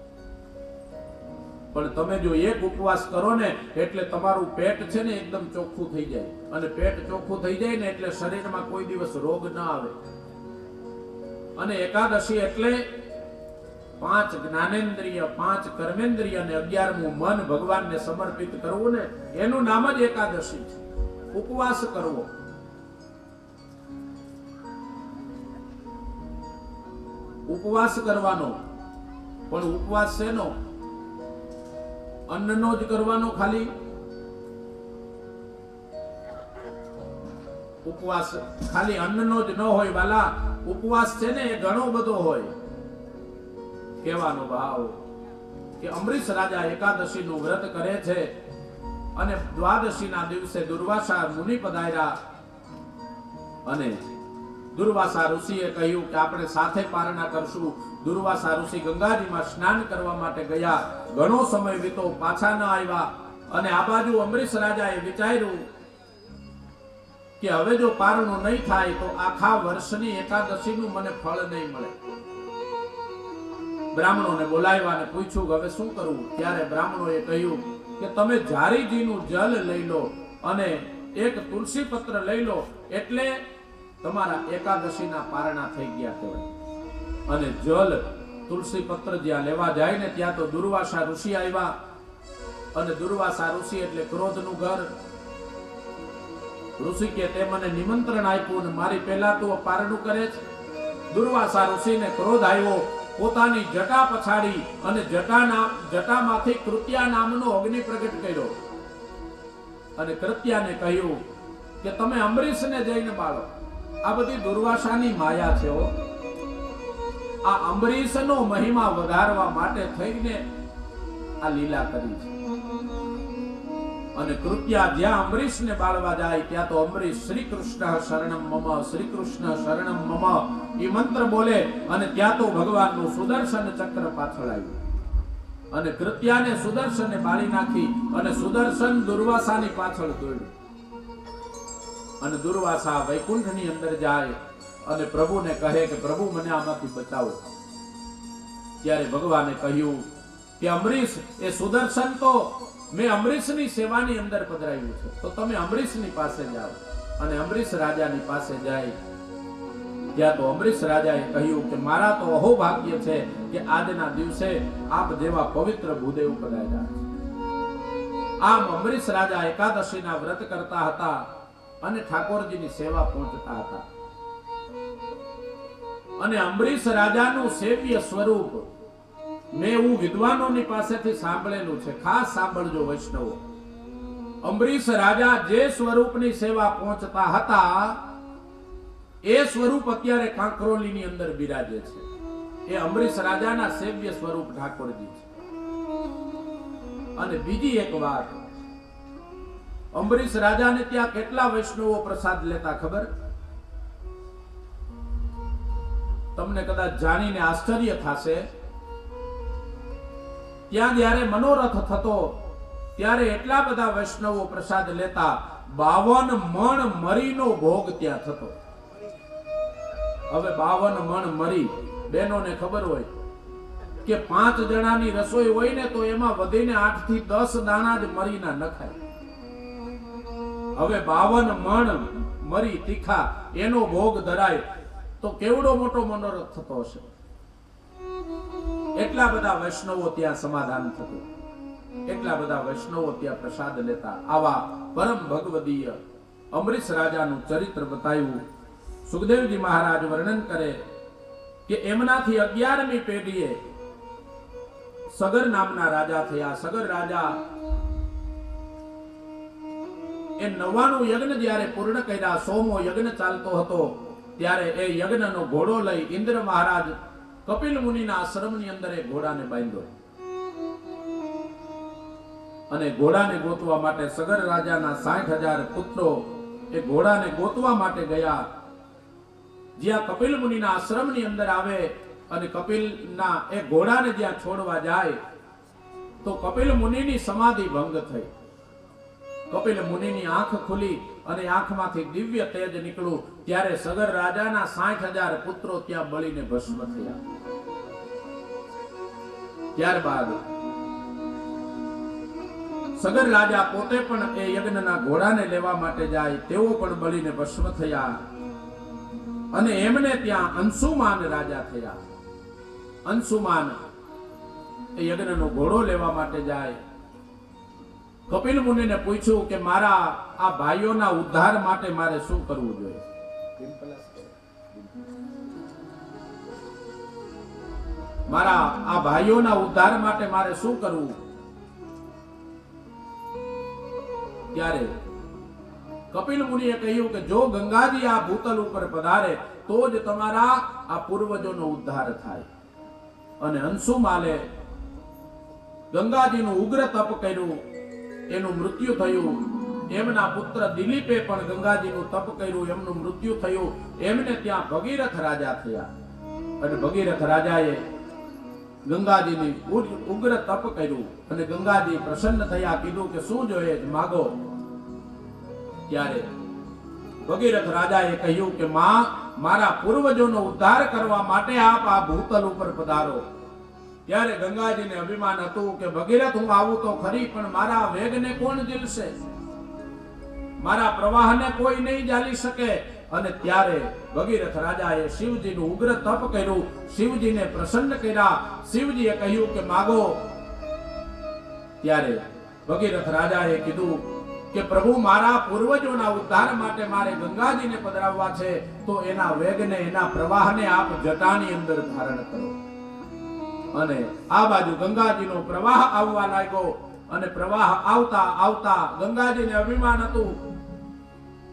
[SPEAKER 1] પણ તમે જો એક ઉપવાસ કરો ને એટલે તમારું પેટ છે ને એકદમ ચોખ્ખું થઈ જાય, અને પેટ ચોખ્ખું થઈ જાય ને એટલે શરીરમાં કોઈ દિવસ રોગ ન આવે. અને એકાદશી એટલે 5 જ્ઞાનેન્દ્રિય, 5 કર્મેન્દ્રિય અને 11મું મન ભગવાનને સમર્પિત કરવું ને, એનું નામ જ એકાદશી છે. ઉપવાસ કરવો. ઉપવાસ કરવાનો, પણ ઉપવાસ શેનો? અન્નનો જ કરવાનો ખાલી? ઉપવાસ ખાલી અન્નનો જ ન હોય વાલા. ઉપવાસ છે ને એ ઘણો બધો હોય. કહેવાનો ભાવ કે અમરીશ રાજા એકાદશી નું વ્રત કરે છે, અને દ્વાદશી ના દિવસે દુર્વાસા મુનિ પધાર્યા, અને દુર્વાસા ઋષિએ કહ્યું કે આપણે સાથે પારણા કરશું. દુર્વાસા ઋષિ ગંગાજીમાં સ્નાન કરવા માટે ગયા. ઘણો સમય વીતો, પાછા ન આવ્યા. અને આ બાજુ અમરીશ રાજાએ વિચાર્યું કે હવે જો પારણું નહીં થાય તો આખા વર્ષની એકાદશીનું મને ફળ નહીં મળે. બ્રાહ્મણોને બોલાવ્યા અને પૂછ્યું કે હવે શું કરવું? ત્યારે બ્રાહ્મણોએ કહ્યું કે તમે જારીજીનું જલ લઈ લો અને એક તુલસી પત્ર લઈ લો, એટલે તમારા એકાદશીના પારણા થઈ ગયા કહેવાય. અને જલ, તુલસી પત્ર જ્યાં લેવા જાય ને ત્યાં તો દુર્વાસા ઋષિ આવ્યા. અને દુર્વાસા ઋષિ એટલે ક્રોધનું ઘર. ઋષિ કે તે મને નિમંત્રણ આપ્યું ને મારી પહેલા તો પારણું કરે છે. દુર્વાસા ઋષિને ક્રોધ આવ્યો. પોતાની જટા પછાડી અને જટામાંથી કૃત્યા નામનો અગ્નિ પ્રગટ કર્યો, અને કૃત્યાને કહ્યું કે તમે અમરીશને જઈને બાળો. આ બધી દુર્વાસાની માયા છે. આ અમરીશનો મહિમા વધારવા માટે થઈને આ લીલા કરી છે. અને કૃત્યા જ્યાં અમરીશને બાળવા જાય ત્યાં તો અમરીશ શ્રી કૃષ્ણ શરણમ મમ, શ્રી કૃષ્ણ શરણમ મમ એ મંત્ર બોલે, અને ત્યાં તો ભગવાનનું સુદર્શન ચક્ર પાછળ આવ્યું. અને કૃત્યાને સુદર્શને બાળી નાખી, અને સુદર્શન દુર્વાસાની પાછળ દોડ્યું. અને દુર્વાસા વૈકુંઠની અંદર જાય અને પ્રભુને કહે કે પ્રભુ મને આમાંથી બચાવો. ત્યારે ભગવાને કહ્યું કે અમરીશ, એ સુદર્શન તો મેં અમરીશની સેવાની અંદર પધરાવ્યું છે, તો તમે અમરીશની પાસે જાઓ. અને અમરીશ રાજાની પાસે જાય ત્યાં તો અમરીશ રાજાએ કહ્યું કે મારા તો અહોભાગ્ય છે કે આજના દિવસે આપ જેવા પવિત્ર ભૂદેવ પધાર્યા છે. આમ અમરીશ રાજા એકાદશીના વ્રત કરતા હતા અને ઠાકોરજીની સેવા પહોંચતા હતા. અને અમરીશ રાજાનું સેવ્ય સ્વરૂપ મેં એવું વિદ્વાનોની પાસેથી સાંભળેલું છે. ખાસ સાંભળજો વૈષ્ણવો. અમરીશ રાજા જે સ્વરૂપની સેવા પહોંચતા હતા એ સ્વરૂપ અત્યારે કાંકરોલીની અંદર બિરાજે છે. એ અમરીશ રાજાના સેવ્ય સ્વરૂપ ઠાકોરજી છે. અને બીજી એક વાત, અમરીશ રાજાને ત્યાં કેટલા વૈષ્ણવો પ્રસાદ લેતા ખબર? તમને કદાચ જાણીને આશ્ચર્ય થશે. ત્યાં જ્યારે મનોરથ થતો ત્યારે એટલા બધા વૈષ્ણવો પ્રસાદ લેતા, 52 મણ મરીનો ભોગ ત્યાં થતો. હવે 52 મણ મરી, બહેનોને ખબર હોય કે 5 જણાની રસોઈ હોય ને તો એમાં વધીને 8 થી 10 દાણા જ મરીના નખાય. હવે 52 મણ મરી તીખા એનો ભોગ ધરાય તો કેવડો મોટો મનોરથ થતો હશે. એટલા બધા વૈષ્ણવો ત્યાં સમાધાન થતું, એટલા બધા વૈષ્ણવો ત્યાં પ્રસાદ લેતા. આવા પરમ ભગવદીય અમરીશ રાજાનું ચરિત્ર બતાવ્યું. સુખદેવજી મહારાજ વર્ણન કરે કે એમનાથી 11મી પેઢીએ સગર નામના રાજા થયા. સગર રાજા એ 99 યજ્ઞ જ્યારે પૂર્ણ કર્યા, 100મો યજ્ઞ ચાલતો હતો, ત્યારે એ યજ્ઞનો ઘોડો લઈ ઇન્દ્ર મહારાજ કપિલ મુનિના આશ્રમની અંદર એ ઘોડાને બાંધ્યો અને ઘોડાને ગોતવા માટે સગર રાજાના 60,000 પુત્રો એ ઘોડાને ગોતવા માટે ગયા. જ્યાં કપિલ મુનિના આશ્રમની અંદર આવે અને કપિલના એ ઘોડાને જ્યાં છોડવા જાય તો કપિલ મુનિની સમાધિ ભંગ થઈ. કપિલ મુનિની આંખ ખુલી અને આંખમાંથી દિવ્ય તેજ નીકળ્યું. ત્યારે સગર રાજાના 60,000 પુત્રો ત્યાં બળીને ભસ્મ થયા. ત્યારબાદ સગર રાજા પોતે પણ એ યજ્ઞના ઘોડાને લેવા માટે જાય, તેઓ પણ બળીને ભસ્મ થયા. અને એમને ત્યાં અંશુમાન રાજા થયા. અંશુમાન એ યજ્ઞનો ઘોડો લેવા માટે જાય. કપિલ મુનિને પૂછ્યું કે મારા આ ભાઈઓના ઉદ્ધાર માટે મારે શું કરવું જોઈએ? મારા આ ભાઈઓના ઉદ્ધાર માટે મારે શું કરવું? ત્યારે કપિલ મુનિએ કહ્યું કે જો ગંગાજી આ ભૂતલ ઉપર પધારે તો જ તમારા આ પૂર્વજોનો ઉદ્ધાર થાય. અને અંશુમાલે ગંગાજીનું ઉગ્ર તપ કર્યું, એનું મૃત્યુ થયું. એમના પુત્ર દિલીપે પણ ગંગાજીનું તપ કર્યું, એમનું મૃત્યુ થયું. એમને ત્યાં ભગીરથ રાજા થયા અને ભગીરથ રાજાએ ગંગાજીની ઉગ્ર તપ કર્યું અને ગંગાજી પ્રસન્ન થયા. કીધું કે શું જોઈએ માગો. ત્યારે ભગીરથ રાજાએ કહ્યું કે માં, મારા પૂર્વજોનો ઉદ્ધાર કરવા માટે આપ આ ભૂતલ ઉપર પધારો. ત્યારે ગંગાજીને અભિમાન હતું કે ભગીરથ હું આવું તો ખરી, પણ મારા વેગને કોણ ઝીલશે? મારા પ્રવાહને કોઈ નહીં ઝાલી શકે. અને ત્યારે ભગીરથ રાજાએ શિવજીનું ઉગ્ર તપ કર્યું, શિવજીને પ્રસન્ન કર્યા. શિવજીએ કહ્યું કે માગો. ત્યારે ભગીરથ રાજાએ કીધું કે પ્રભુ, મારા પૂર્વજોના ઉદ્ધાર માટે મારે ગંગાજીને પધરાવવા છે, તો એના વેગને, એના પ્રવાહને આપ જટાની અંદર ધારણ કરો. અને આ બાજુ ગંગાજીનો પ્રવાહ આવવા લાગ્યો અને પ્રવાહ આવતા આવતા ગંગાજીને અભિમાન હતું.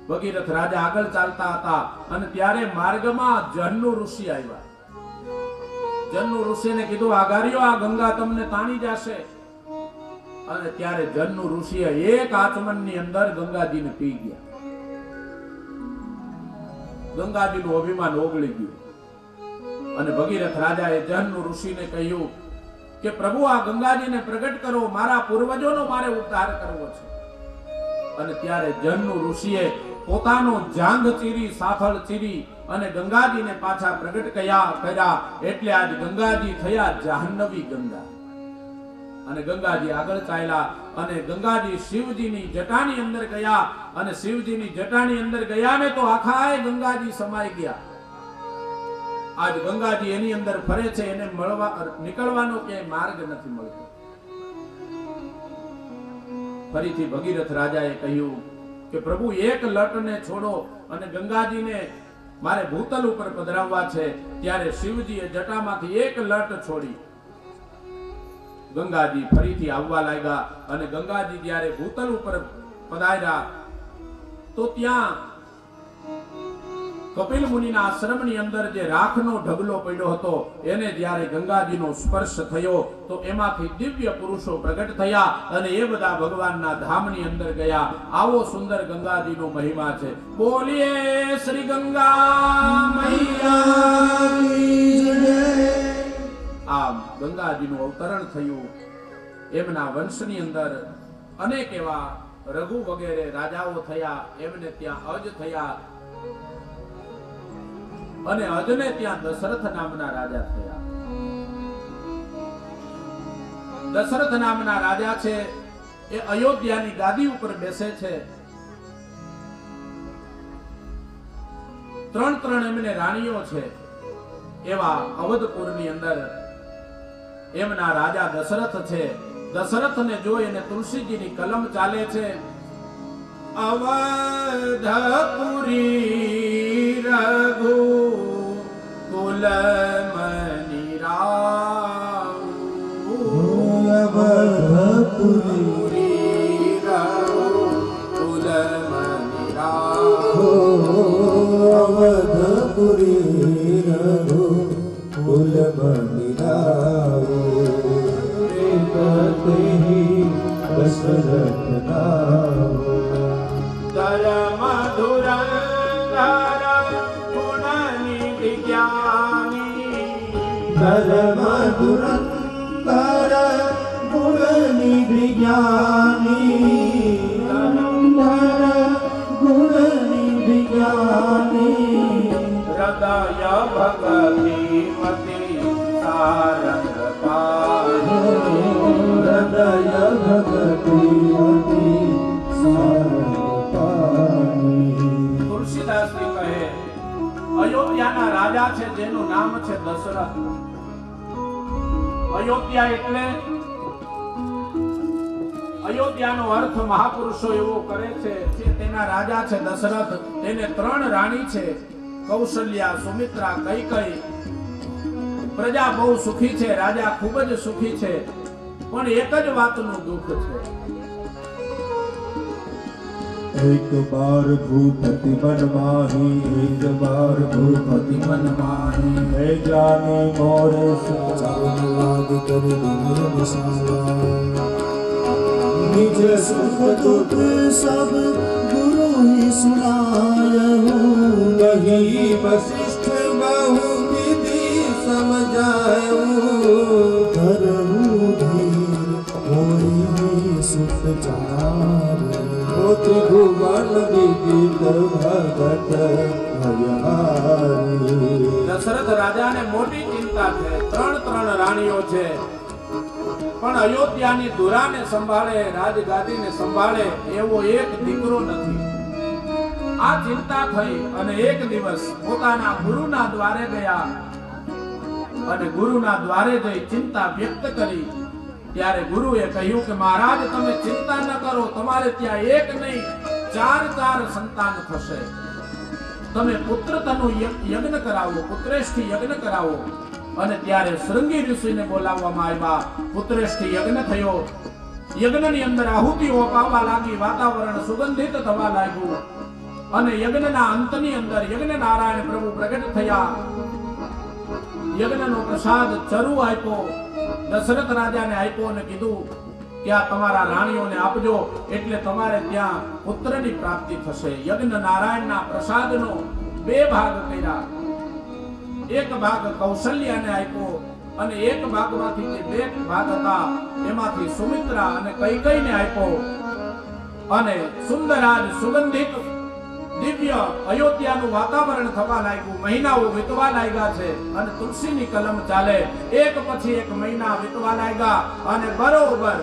[SPEAKER 1] ભગીરથ રાજા આગળ ચાલતા હતા અને ત્યારે માર્ગમાં જન્નુ ઋષિ આવ્યા. જન્નુ ઋષિને કીધું આગાર્યો, આ ગંગા તમને તાણી જશે. અને ત્યારે જન્નુ ઋષિએ એક આચમનની અંદર ગંગાજીને પી ગયા. ગંગાજીનું અભિમાન ઓગળી ગયું. અને ભગીરથ રાજાએ જન્નુ ઋષિને કહ્યું કે પ્રભુ, આ ગંગાજીને પ્રગટ કરો, મારા પૂર્વજોનો મારે ઉદ્ધાર કરવો છે. અને ત્યારે જન્નુ ઋષિએ પોતાનો જાંઘ ચીરી, સાથળ ચીરી અને ગંગાજીને પાછા પ્રગટ કર્યા. એટલે આજ ગંગાજી થયા જાહ્નવી ગંગા. અને ગંગાજી આગળ ચાલ્યા અને ગંગાજી શિવજીની જટાની અંદર ગયા. અને શિવજીની જટાની અંદર ગયા ને તો આખા ગંગાજી સમાઈ ગયા. આજ ગંગાજી એની અંદર ફરે છે, એને નીકળવાનો ક્યાંય માર્ગ નથી મળતો. ફરીથી ભગીરથ રાજાએ કહ્યું કે પ્રભુ, એક લટને છોડો અને ગંગાજીને મારે ભૂતલ ઉપર પધરાવવા છે. ત્યારે શિવજીએ જટામાંથી એક લટ છોડી. ગંગાજી ફરીથી આવવા લાગ્યા અને ગંગાજી જ્યારે ભૂતલ ઉપર પધાર્યા તો ત્યાં કપિલ મુનિના આશ્રમની અંદર જે રાખનો ઢગલો પડ્યો હતો, એને જ્યારે ગંગાજીનો સ્પર્શ થયો તો એમાંથી દિવ્ય પુરુષો પ્રગટ થયા અને એ બધા ભગવાનના ધામની અંદર ગયા. આવો સુંદર ગંગાજીનો મહિમા છે. બોલીએ શ્રી ગંગા મૈયા કી જય. આમ ગંગાજીનું અવતરણ થયું. એમના વંશની અંદર અનેક એવા રઘુ વગેરે રાજાઓ થયા. એમને ત્યાં અજ થયા અને અજને ત્યાં દશરથ નામના રાજા થયા. દશરથ નામના રાજા છે એ અયોધ્યાની ગાદી ઉપર બેસે છે. ત્રણ એમને રાણીઓ છે. એવા અવધપુરની અંદર એમના રાજા દશરથ છે. દશરથને જોઈ અને તુલસીજીની કલમ ચાલે છે. અવધપુરી રઘુ કુલ મનિરાઉ. અવધપુરી રઘુ કુલ ધર્મ ધુરંધર ગુણનિધિ જ્ઞાની
[SPEAKER 2] ધર્મ ધુરંધર ગુણનિધિ જ્ઞાની ધરંધર ગુણનિધિ જ્ઞાની
[SPEAKER 1] હૃદય ભગતિ મતિ સારંગ પાણી
[SPEAKER 2] હૃદય ભગતિ મતિ સારંગ પાણી.
[SPEAKER 1] તુલસીદાસજી કહે અયોધ્યાના રાજા છે જેનું નામ છે દશરથ. અયોધ્યા એટલે અયોધ્યાનો અર્થ મહાપુરુષો એવો કરે છે કે તેના રાજા છે દશરથ. તેને 3 રાણી છે, કૌશલ્યા, સુમિત્રા, કૈકેયી. પ્રજા બહુ સુખી છે, રાજા ખૂબ જ સુખી છે, પણ એક જ વાતનું દુઃખ છે.
[SPEAKER 2] એક બાર ભૂપતિ મન માહી, એક બાર ભૂપતિ મન માહી, હે જાની મોર ચારણ લાગ કરી દિન વિસાવા. निज सुख दुख सब गुरु ही सुनायहूँ, कही वशिष्ठ बहु विधि समझायहूँ. धरहूँ धीर होई सुख चार, त्रिभुवन विदित भगत भयहारी.
[SPEAKER 1] દશરથ રાજાને મોટી ચિંતા છે. 3 રાણીઓ છે, પણ અયોધ્યાની ધુરાને સંભાળે, રાજગાદીને સંભાળે એવો એક દીકરો નથી. આ ચિંતા થઈ અને એક દિવસ પોતાના ગુરુના દ્વારે ગયા અને ગુરુના દ્વારે જઈ ચિંતા વ્યક્ત કરી. ત્યારે ગુરુએ કહ્યું કે મહારાજ, તમે ચિંતા ન કરો, તમારે ત્યાં એક નહીં 4 સંતાન થશે. તમે પુત્ર તનું યજ્ઞ કરાવો, પુત્રેષ્ઠી યજ્ઞ કરાવો. અને ત્યારે શૃંગી ઋષિને બોલાવવામાં આવ્યા. પુત્રેષ્ઠી યજ્ઞ થયો. યજ્ઞની અંદર આહુતિઓ અપાવવા લાગી, વાતાવરણ સુગંધિત થવા લાગ્યું. અને યજ્ઞના અંતની અંદર યજ્ઞ નારાયણ પ્રભુ પ્રગટ થયા. યજ્ઞનો પ્રસાદ ચરુ આપ્યો, દશરથ રાજાને આપ્યો અને કીધું કે આ તમારા રાણીઓને આપજો, એટલે તમારે ત્યાં પુત્રની પ્રાપ્તિ થશે. યજ્ઞ નારાયણના પ્રસાદનો 2 ભાગ કર્યા. એક ભાગ કૌશલ્યાને આપ્યો અને એક ભાગમાંથી જે 2 ભાગ હતા એમાંથી સુમિત્રા અને કૈકેયીને આપ્યો. અને સુંદરાજ સુગંધિત દિવ્ય અયોધ્યાનું વાતાવરણ થવા લાગ્યું. મહિનાઓ વીતવા લાગ્યા છે અને તુલસીની કલમ ચાલે. એક પછી એક મહિના વીતવા લાગ્યા અને બરોબર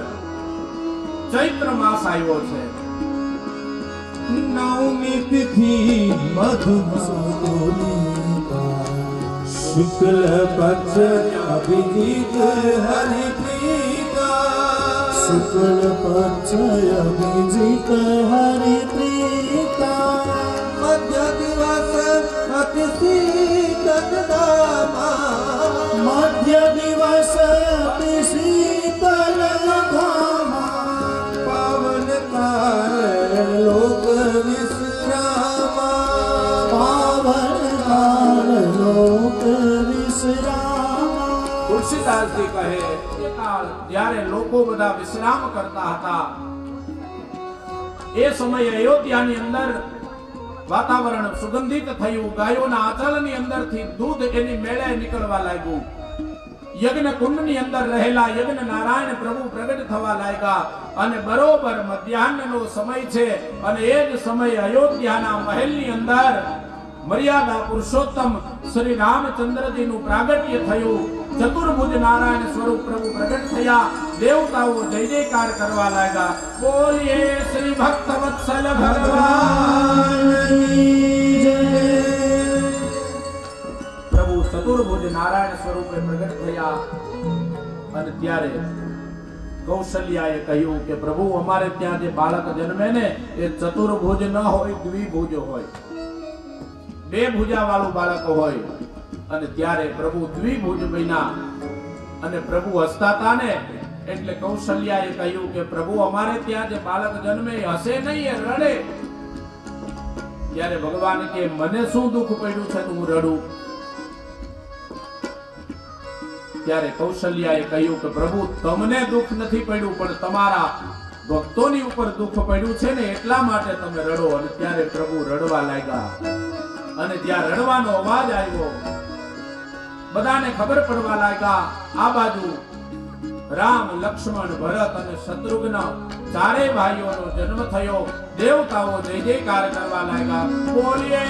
[SPEAKER 1] ચૈત્ર માસ આવ્યો છે.
[SPEAKER 2] નવમી તિથિ મધુમાસોનિકા, શુક્લ પક્ષ અભિજીત હરિપ્રીતા. શુક્લ પક્ષ અભિજીત હરિપ્રીતા. મધ્ય દિવસ અતિ શીતલ ધામા, મધ્ય દિવસ અતિ શીતલ ધામા. પાવન કાર લોક વિશ્રામા, પાવન કાર લોક વિશ્રામા.
[SPEAKER 1] તુલસીદાસજી કહે એ કાળ જ્યારે લોકો બધા વિશ્રામ કરતા હતા એ સમયે અયોધ્યાની અંદર વાતાવરણ સુગંધિત થયું. ગાયોના આંચળની અંદરથી દૂધ એની મેળે નીકળવા લાગ્યું. યજ્ઞ કુંડની અંદર રહેલા યજ્ઞ નારાયણ પ્રભુ પ્રગટ થવા લાગ્યા. અને બરોબર મધ્યાહ્નનો સમય છે અને એ જ સમયે અયોધ્યાના મહેલની અંદર મર્યાદા પુરુષોત્તમ શ્રી રામચંદ્રજીનું પ્રાગટ્ય થયું. ચતુર્ભુજ નારાયણ સ્વરૂપ પ્રભુ પ્રગટ થયા. દેવતાઓ જય જયકાર કરવા લાગ્યા. બોલીએ શ્રી ભક્ત વત્સલ ભગવાનની જય. પ્રભુ ચતુર્ભુજ નારાયણ સ્વરૂપે પ્રગટ થયા. અને ત્યારે કૌશલ્યાએ કહ્યું કે પ્રભુ, અમારે ત્યાં જે બાળક જન્મે ને એ ચતુર્ભુજ ન હોય, દ્વિભુજ હોય, 2 ભુજા વાળું બાળક હોય. અને ત્યારે પ્રભુ દ્વિભુજ બન્યા અને પ્રભુ હસતા હતા ને એટલે કૌશલ્યાએ કહ્યું કે પ્રભુ, અમારે ત્યાં જે બાળક જન્મે હસે નહીં, એ રડે. ત્યારે ભગવાન કે મને શું દુઃખ પડ્યું છે હું રડું? ત્યારે કૌશલ્યાએ કહ્યું કે પ્રભુ, તમને દુઃખ નથી પડ્યું, પણ તમારા ભક્તોની ઉપર દુઃખ પડ્યું છે ને એટલા માટે તમે રડો. અને ત્યારે પ્રભુ રડવા લાગ્યા. અને જ્યાં રડવાનો અવાજ આવ્યો બધાને ખબર પડવા લાગ્યા આ બાજુ રામ, લક્ષ્મણ, ભરત અને શત્રુઘ્ન ચારેય ભાઈઓનો જન્મ થયો. દેવતાઓ જય જયકાર કરવા લાગ્યા. બોલીએ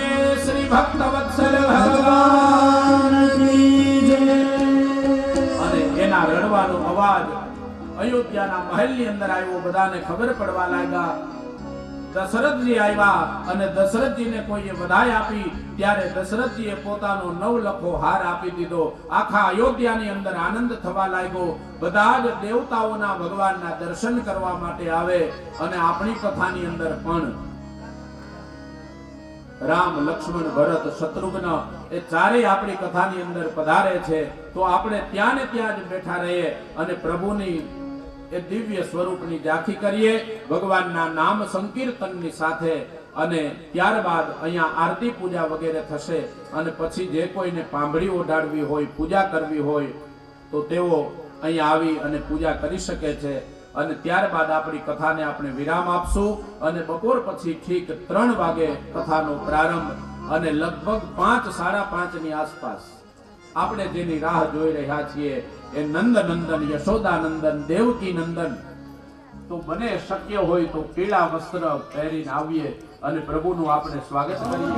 [SPEAKER 1] શ્રી ભક્ત વત્સલ ભગવાન કી જય. અને એના રડવાનો અવાજ અયોધ્યાના મહેલની અંદર આવ્યો. બધાને ખબર પડવા લાગ્યા. દશરથજી આવ્યા અને દશરથજીને કોઈએ વધાઈ આપી. ત્યારે દશરથજીએ પોતાનો નવલખો હાર આપી દીધો. આખા અયોધ્યાની અંદર આનંદ થવા લાગ્યો. બધા જ દેવતાઓના ભગવાનના દર્શન કરવા માટે આવે. અને આપણી કથાની અંદર પણ રામ, લક્ષ્મણ, ભરત, શત્રુઘ્ન એ ચારેય આપણી કથાની અંદર પધારે છે. તો આપણે ત્યાં ને ત્યાં જ બેઠા રહીએ અને પ્રભુની એ દિવ્ય સ્વરૂપની ઝાંખી કરીએ ભગવાનના નામ સંકીર્તનની સાથે. અને ત્યારબાદ અહીંયા આરતી પૂજા વગેરે થશે. અને પછી જે કોઈને પાંભળી ઓઢાડવી હોય, પૂજા કરવી હોય તો તેઓ અહીંયા આવી અને પૂજા કરી શકે છે. અને ત્યારબાદ આપણી કથાને આપણે વિરામ આપશું. અને બપોર પછી ઠીક 3 વાગે કથાનો પ્રારંભ. અને લગભગ 5, 5:30 ની આસપાસ આપણે જેની રાહ જોઈ રહ્યા છીએ એ નંદનંદન, યશોદાનંદન, દેવકી નંદન. તો બને શક્ય હોય તો પીળા વસ્ત્ર પહેરીને આવીએ અને પ્રભુનું આપણે સ્વાગત કરીએ.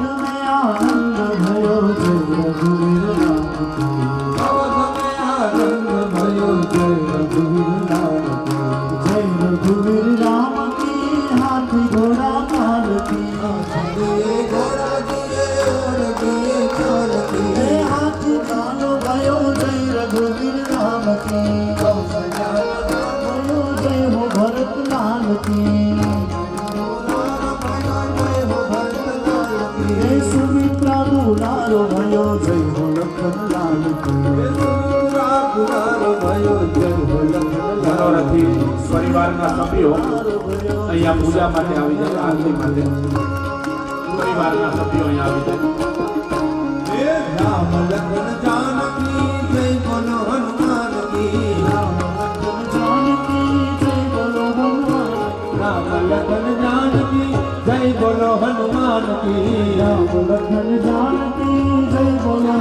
[SPEAKER 1] પરિવારના સભ્યો અહીંયા પૂજા માટે આવી જાય, આરતી માટે પરિવારના સભ્યો અહીંયા આવી જાય.
[SPEAKER 2] રામ લખન જાનકી જય બોલો હનુમાન કી. રામ લખન જાનકી જય બોલો હનુમાન. રામ લખન જાનકી જય બોલો હનુમાન કી. રામ લખન જાનકી જય બોલો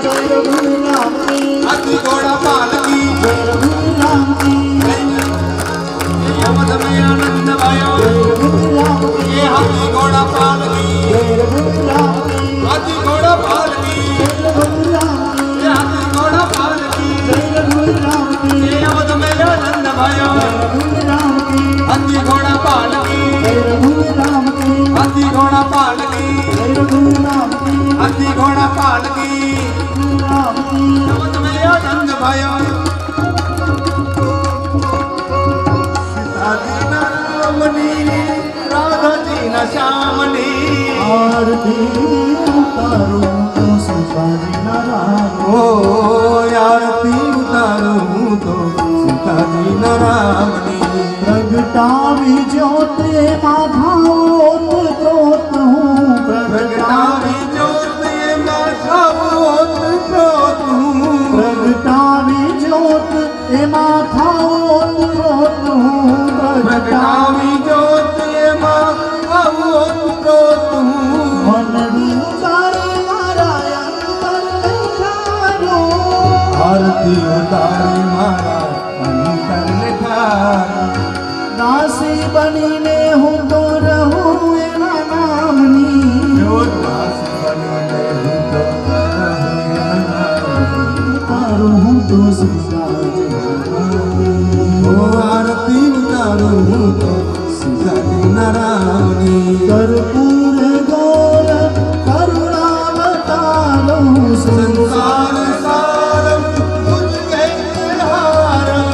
[SPEAKER 2] જય રઘુરામ કી. અતિ ઘોડા પાલકી જય રઘુરામ કી. આનંદ ભાયો એ હાથી ઘોડા પાલકી જય રઘુરામ કી. હાથી ઘોડા પાલકી જય રઘુરામ કી. એ હાથી ઘોડા પાલકી જય રઘુરામ કી. એ અવધ મેં આનંદ ભાયો જય રઘુરામ કી. હાથી ઘોડા પાલકી જય રઘુરામ કી. હાથી ઘોડા પાલકી જય રઘુરામ કી. હાથી ઘોડા પાલકી રામ કી. અવધ મેં આનંદ ભાયો રાધાજી ના શ્યામની આરતી ઉતારું તો સીતાજી ના રામ. ઓ આરતી ઉતારું તો સીતાજી ના રામની. પ્રગટાવી જ્યોતે માધાઓત પ્રોત હું. પ્રગટાવી જ્યોતે માધાઓત પ્રોત હું. પ્રગટાવી જ્યોત એ માધાઓત પ્રોત હું. પ્રગટાવી જ્યોત એમાં આવોત પ્રોત હું. મન વિચારે મારા અંતર બેઠારો. આરતી ઉતારે મારા અંતર બેઠારો. દાસી બનીને હું તો રહું એના નામની. દાસી બનીને હું તો રહું એના નામની. તારું હું તો સીતાજી આરતી ઉતારું હું તો સીતાજી ના રામની. કર્પૂર ગોર કરુણાવતારો. સંસાર સારમ તુજ કે હારમ.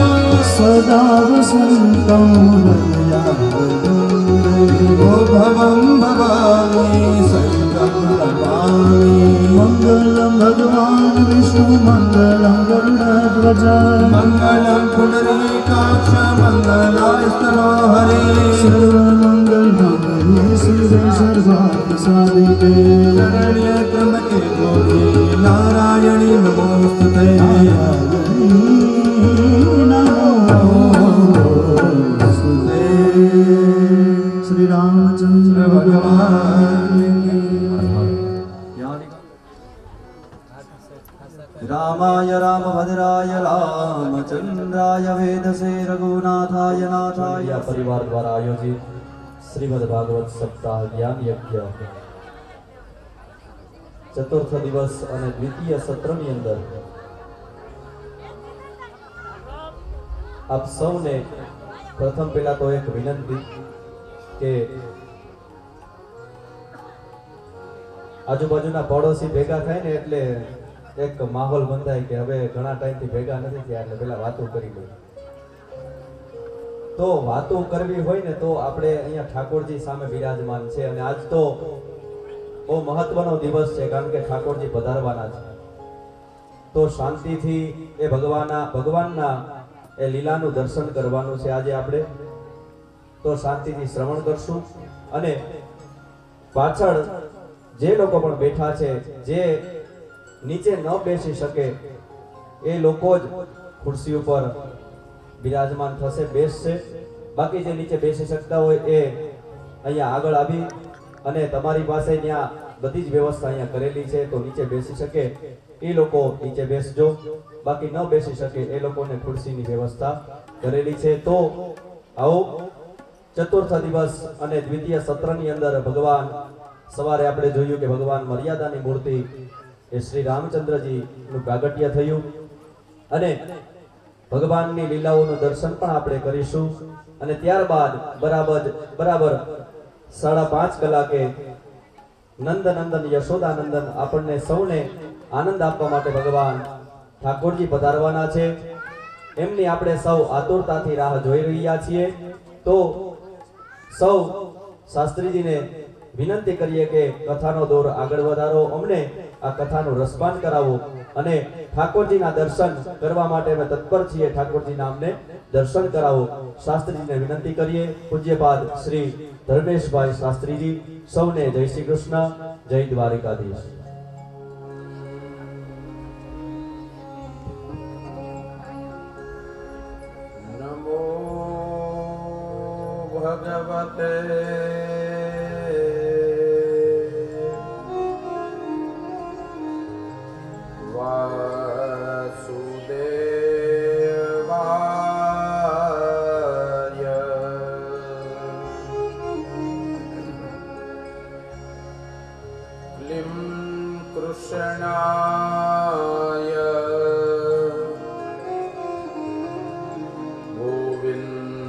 [SPEAKER 2] સદા વસંતમ હૃદયા ભવમ ભવાની સંતમ ભવાની. મંગલમ ભગવાન વિષ્ણુ મંગલમ ગરુડધ્વજ. મંગલમ પુંડરીકાક્ષ મંગલાય સ્તનો હરે. સર્વમંગલ મંગલે શિવે સર્વાર્થ સાધિકે. શરણ્ય ત્રંબકે ગૌરી નારાયણી નમોસ્તુતે. નારાયણી નમોસ્તુતે.
[SPEAKER 3] श्री रामचंद्र भगवान की। रामाय रामभद्राय रामचंद्राय वेदसे रघुनाथाय नाथाय।
[SPEAKER 4] परिवार द्वारा आयोजित श्रीमद् भागवत सप्ताह ज्ञान यज्ञ चतुर्थ दिवस અને દ્વિતીય સત્રની અંદર આપ સૌને પ્રથમ પહેલા તો એક વિનંતી કે આજુબાજુના પડોશી ભેગા થાય ને એટલે એક માહોલ બંધાય કે હવે ઘણા ટાઈમથી ભેગા નથી થયા એટલે પેલા વાતો કરી લઈએ. તો વાતો કરવી હોય ને તો આપણે અહીંયા ઠાકોરજી સામે બિરાજમાન છે અને આજ તો બહુ મહત્વનો દિવસ છે કારણ કે ઠાકોરજી પધારવાના છે. તો શાંતિથી એ ભગવાનના એ લીલાનું દર્શન કરવાનું છે આજે આપણે. તો શાંતિથી શ્રવણ કરશું અને પાછળ જે લોકો પણ બેઠા છે જે નીચે ન બેસી શકે એ લોકો જ ખુરશી ઉપર બિરાજમાન થશે, બેસશે. બાકી જે નીચે બેસી શકતા હોય એ અહીંયા આગળ આવી અને તમારી પાસે ત્યાં બધી જ વ્યવસ્થા અહીંયા કરેલી છે તો નીચે બેસી શકે એ લોકો નીચે બેસજો. બાકી ન બેસી શકે એ લોકોને ખુરશીની વ્યવસ્થા કરેલી છે. તો આવો ચતુર્થ દિવસ અને દ્વિતીય સત્રની અંદર ભગવાન સવારે આપણે જોયું કે ભગવાન મર્યાદાની મૂર્તિ એ શ્રી રામચંદ્રજી નું પ્રાગટ્ય થયું અને ભગવાનની લીલાઓનું દર્શન પણ આપણે કરીશું. અને ત્યારબાદ બરાબર 5:30 કલાકે નંદનંદન યશોદાનંદન આપણને સૌને આનંદ આપવા માટે ભગવાન ઠાકોરજી પધારવાના છે. એમની આપણે સૌ આતુરતાથી રાહ જોઈ રહ્યા છીએ. તો સૌ શાસ્ત્રીજીને વિનંતી કરીએ કે કથાનો દોર આગળ વધારો, અમને આ કથાનું રસપાન કરાવો અને ઠાકોરજીના દર્શન કરવા માટે અમે તત્પર છીએ. ઠાકોરજીના અમને દર્શન કરાવો. શાસ્ત્રીજીને વિનંતી કરીએ. પૂજ્યપાદ શ્રી ધર્મેશભાઈ શાસ્ત્રીજી. સૌને જય શ્રી કૃષ્ણ, જય દ્વારિકાધીશ.
[SPEAKER 1] નમો ભગવતે વાસુદેવાય. ક્લીં કૃષ્ણાય ગોવિંદાય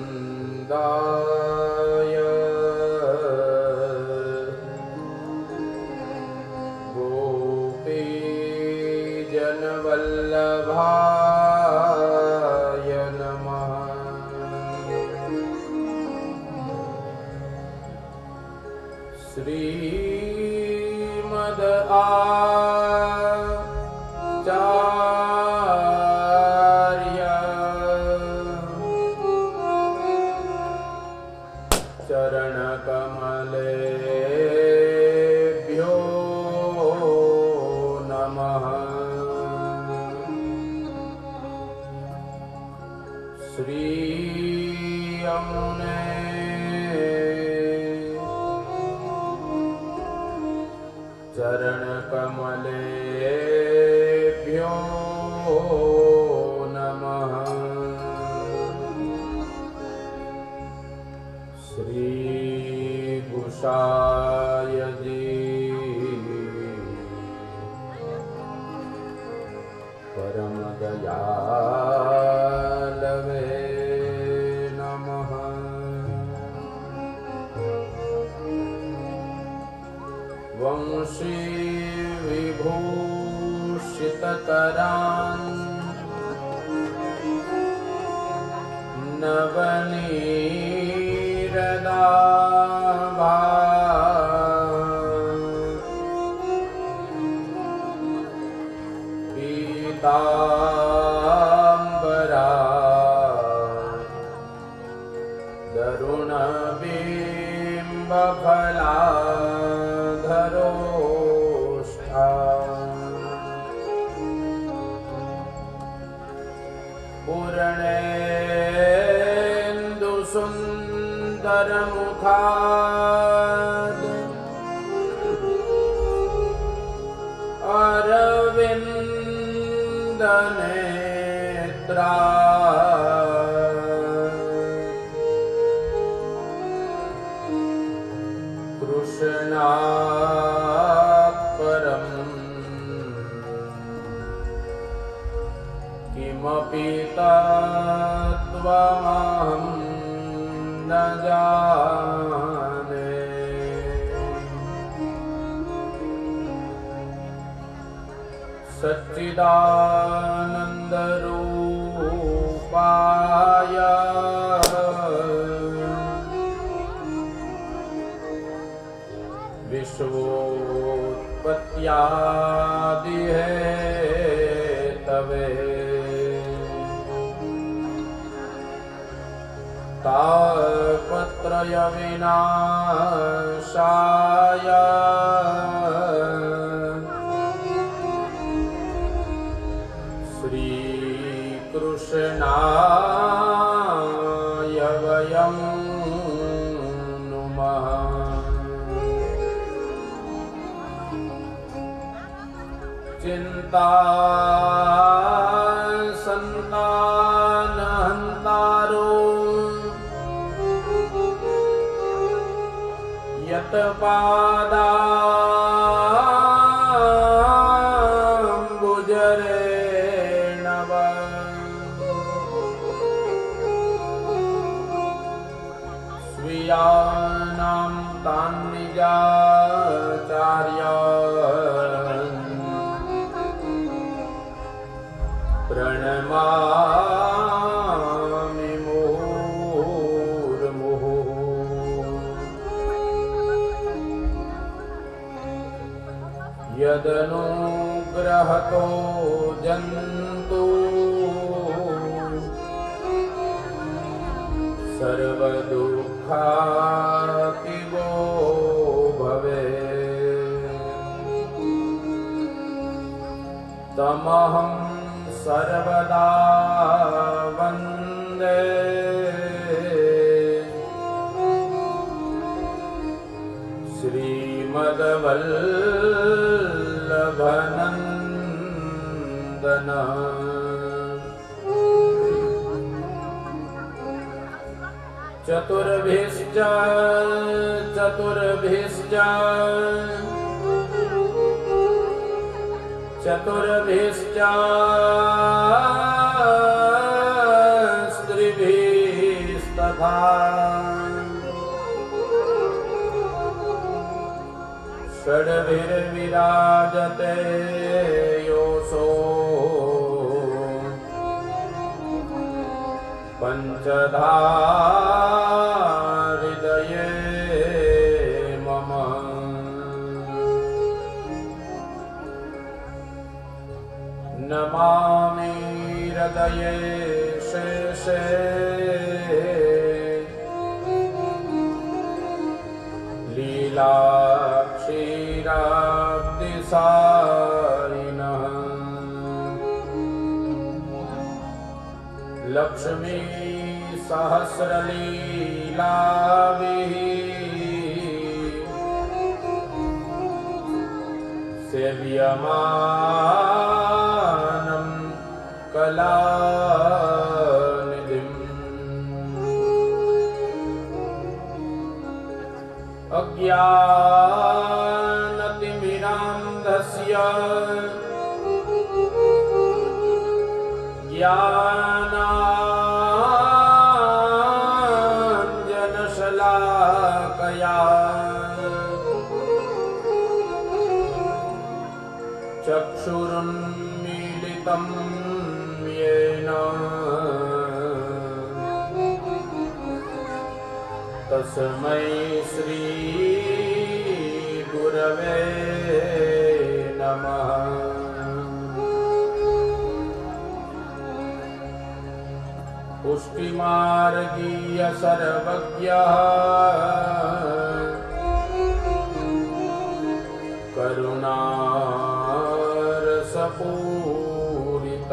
[SPEAKER 1] ગોપીજનવલ્લભાય નમઃ. શ્રીમદ આચાર્ય ચરણ કમલેભ્યો નમઃ. શ્રી અમને ચરણ કમલેભ્યો નમઃ. શ્રી ગુસાયજી પરમ દયાલવે નમઃ. વંશી વિભૂષિતકરાન પીતાંબરા દરુણ બિંબ પૂર્ણેન્દુ સુંદર करमुखाद अरविंद नेत्रा कृष्णात्परम् किमपि तत्त्वमहं न जाने सच्चिदानन्दरूपाय विश्वोत्पत्त्यादिहेतवे तापत्रय विनाशाय श्रीकृष्णाय वयं नुमः। चिंता संतानहंतारो यत्पादाम्बुजरेण वा स्वीयानां तान्निजाचार्यान् प्रणमामि मुहुर्मुहुः। यदनुग्रहतो जन्तु सर्वदुःखातिगो भवेत् तमहं सर्वदा वन्दे श्रीमद्वल्लभनन्दन। चतुर्भिश्च चतुर्भिश्च चतुर्भिश्च स्त्रिभिस्तथा षड्भिर्विराजते योऽसो पंचधा हृदये मम। नमामि हृदये शेषे लीलाक्षीराब्धिसारिणः लक्ष्मी सहस्रलीलाभिः सेव्यमानं कलानिधिम्। अज्ञानतिमिरान्धस्य ज्ञानाञ्जनशलाकया चक्षुरुन्मीलितं येन तस्मै श्री गुरवे नमः। पुष्टिमार्गीय सर्वज्ञः करुणारसपूरित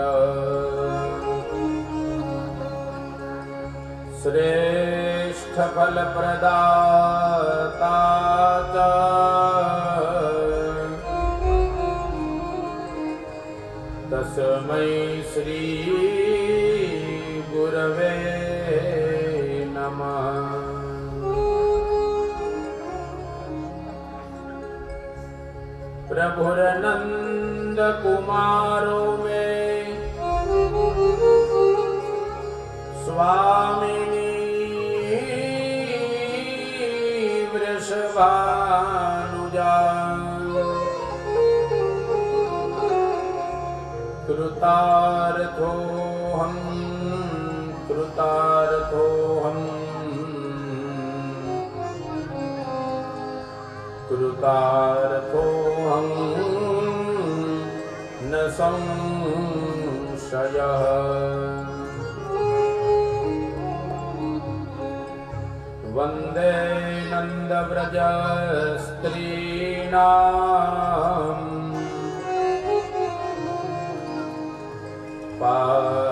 [SPEAKER 1] श्रेष्ठ फल प्रदाता च तस्मै श्री गुरवे नमः। प्रभुरनंद कुमारो में स्वामिनी वृषभानुजा कृतार्थोऽहं कृतार्थोऽहं कृतार्थोऽहं न संशयः। वन्दे नन्दव्रज स्त्रीणाम् पादरेणुमभीक्ष्णशः।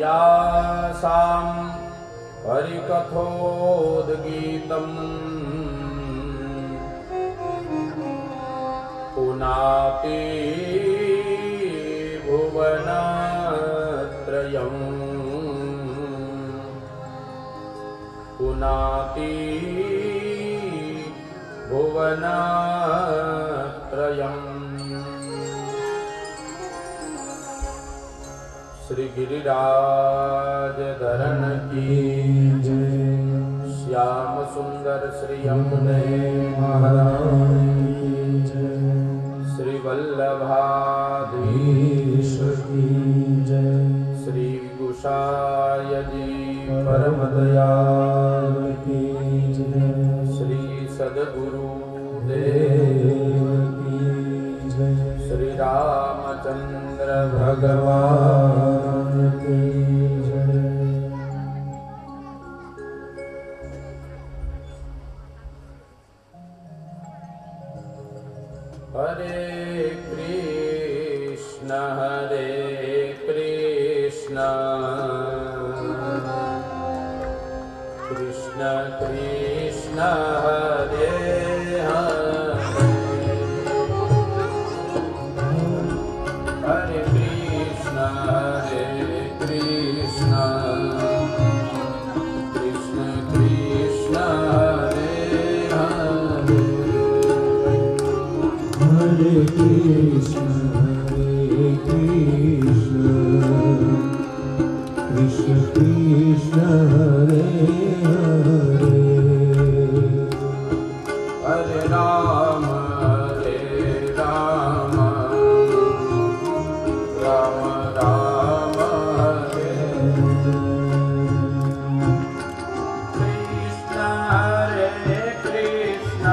[SPEAKER 1] यासां हरिकथोद्गीतम् पुनाति भुवनत्रयम् पुनाति भुवनत्रयम्। श्री गिरिराज धरण की जय। श्याम सुंदर श्री यमुने महाराज की जय। श्री वल्लभाधीश की जय। श्री गुसाय जी परम दयाल की जय। श्री सद्गुरु देव की जय। श्री रामचंद्र भगवान की जय। हरे कृष्ण कृष्ण कृष्ण हरे हरे हरे कृष्ण कृष्ण कृष्ण हरे हरे
[SPEAKER 3] हरे कृष्ण कृष्ण कृष्ण हरे हरे
[SPEAKER 1] हरे राम राम राम हरे कृष्ण हरे कृष्ण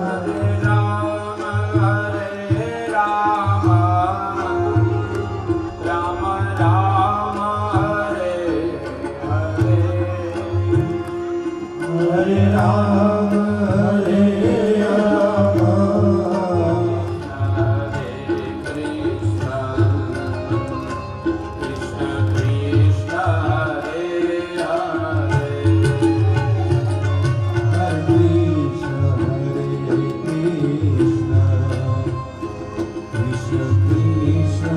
[SPEAKER 1] हरे राम राम राम हरे हरे
[SPEAKER 3] हरे राम हरे राम
[SPEAKER 1] हरे कृष्ण कृष्ण कृष्ण हरे हरे
[SPEAKER 3] हरे कृष्ण कृष्ण कृष्ण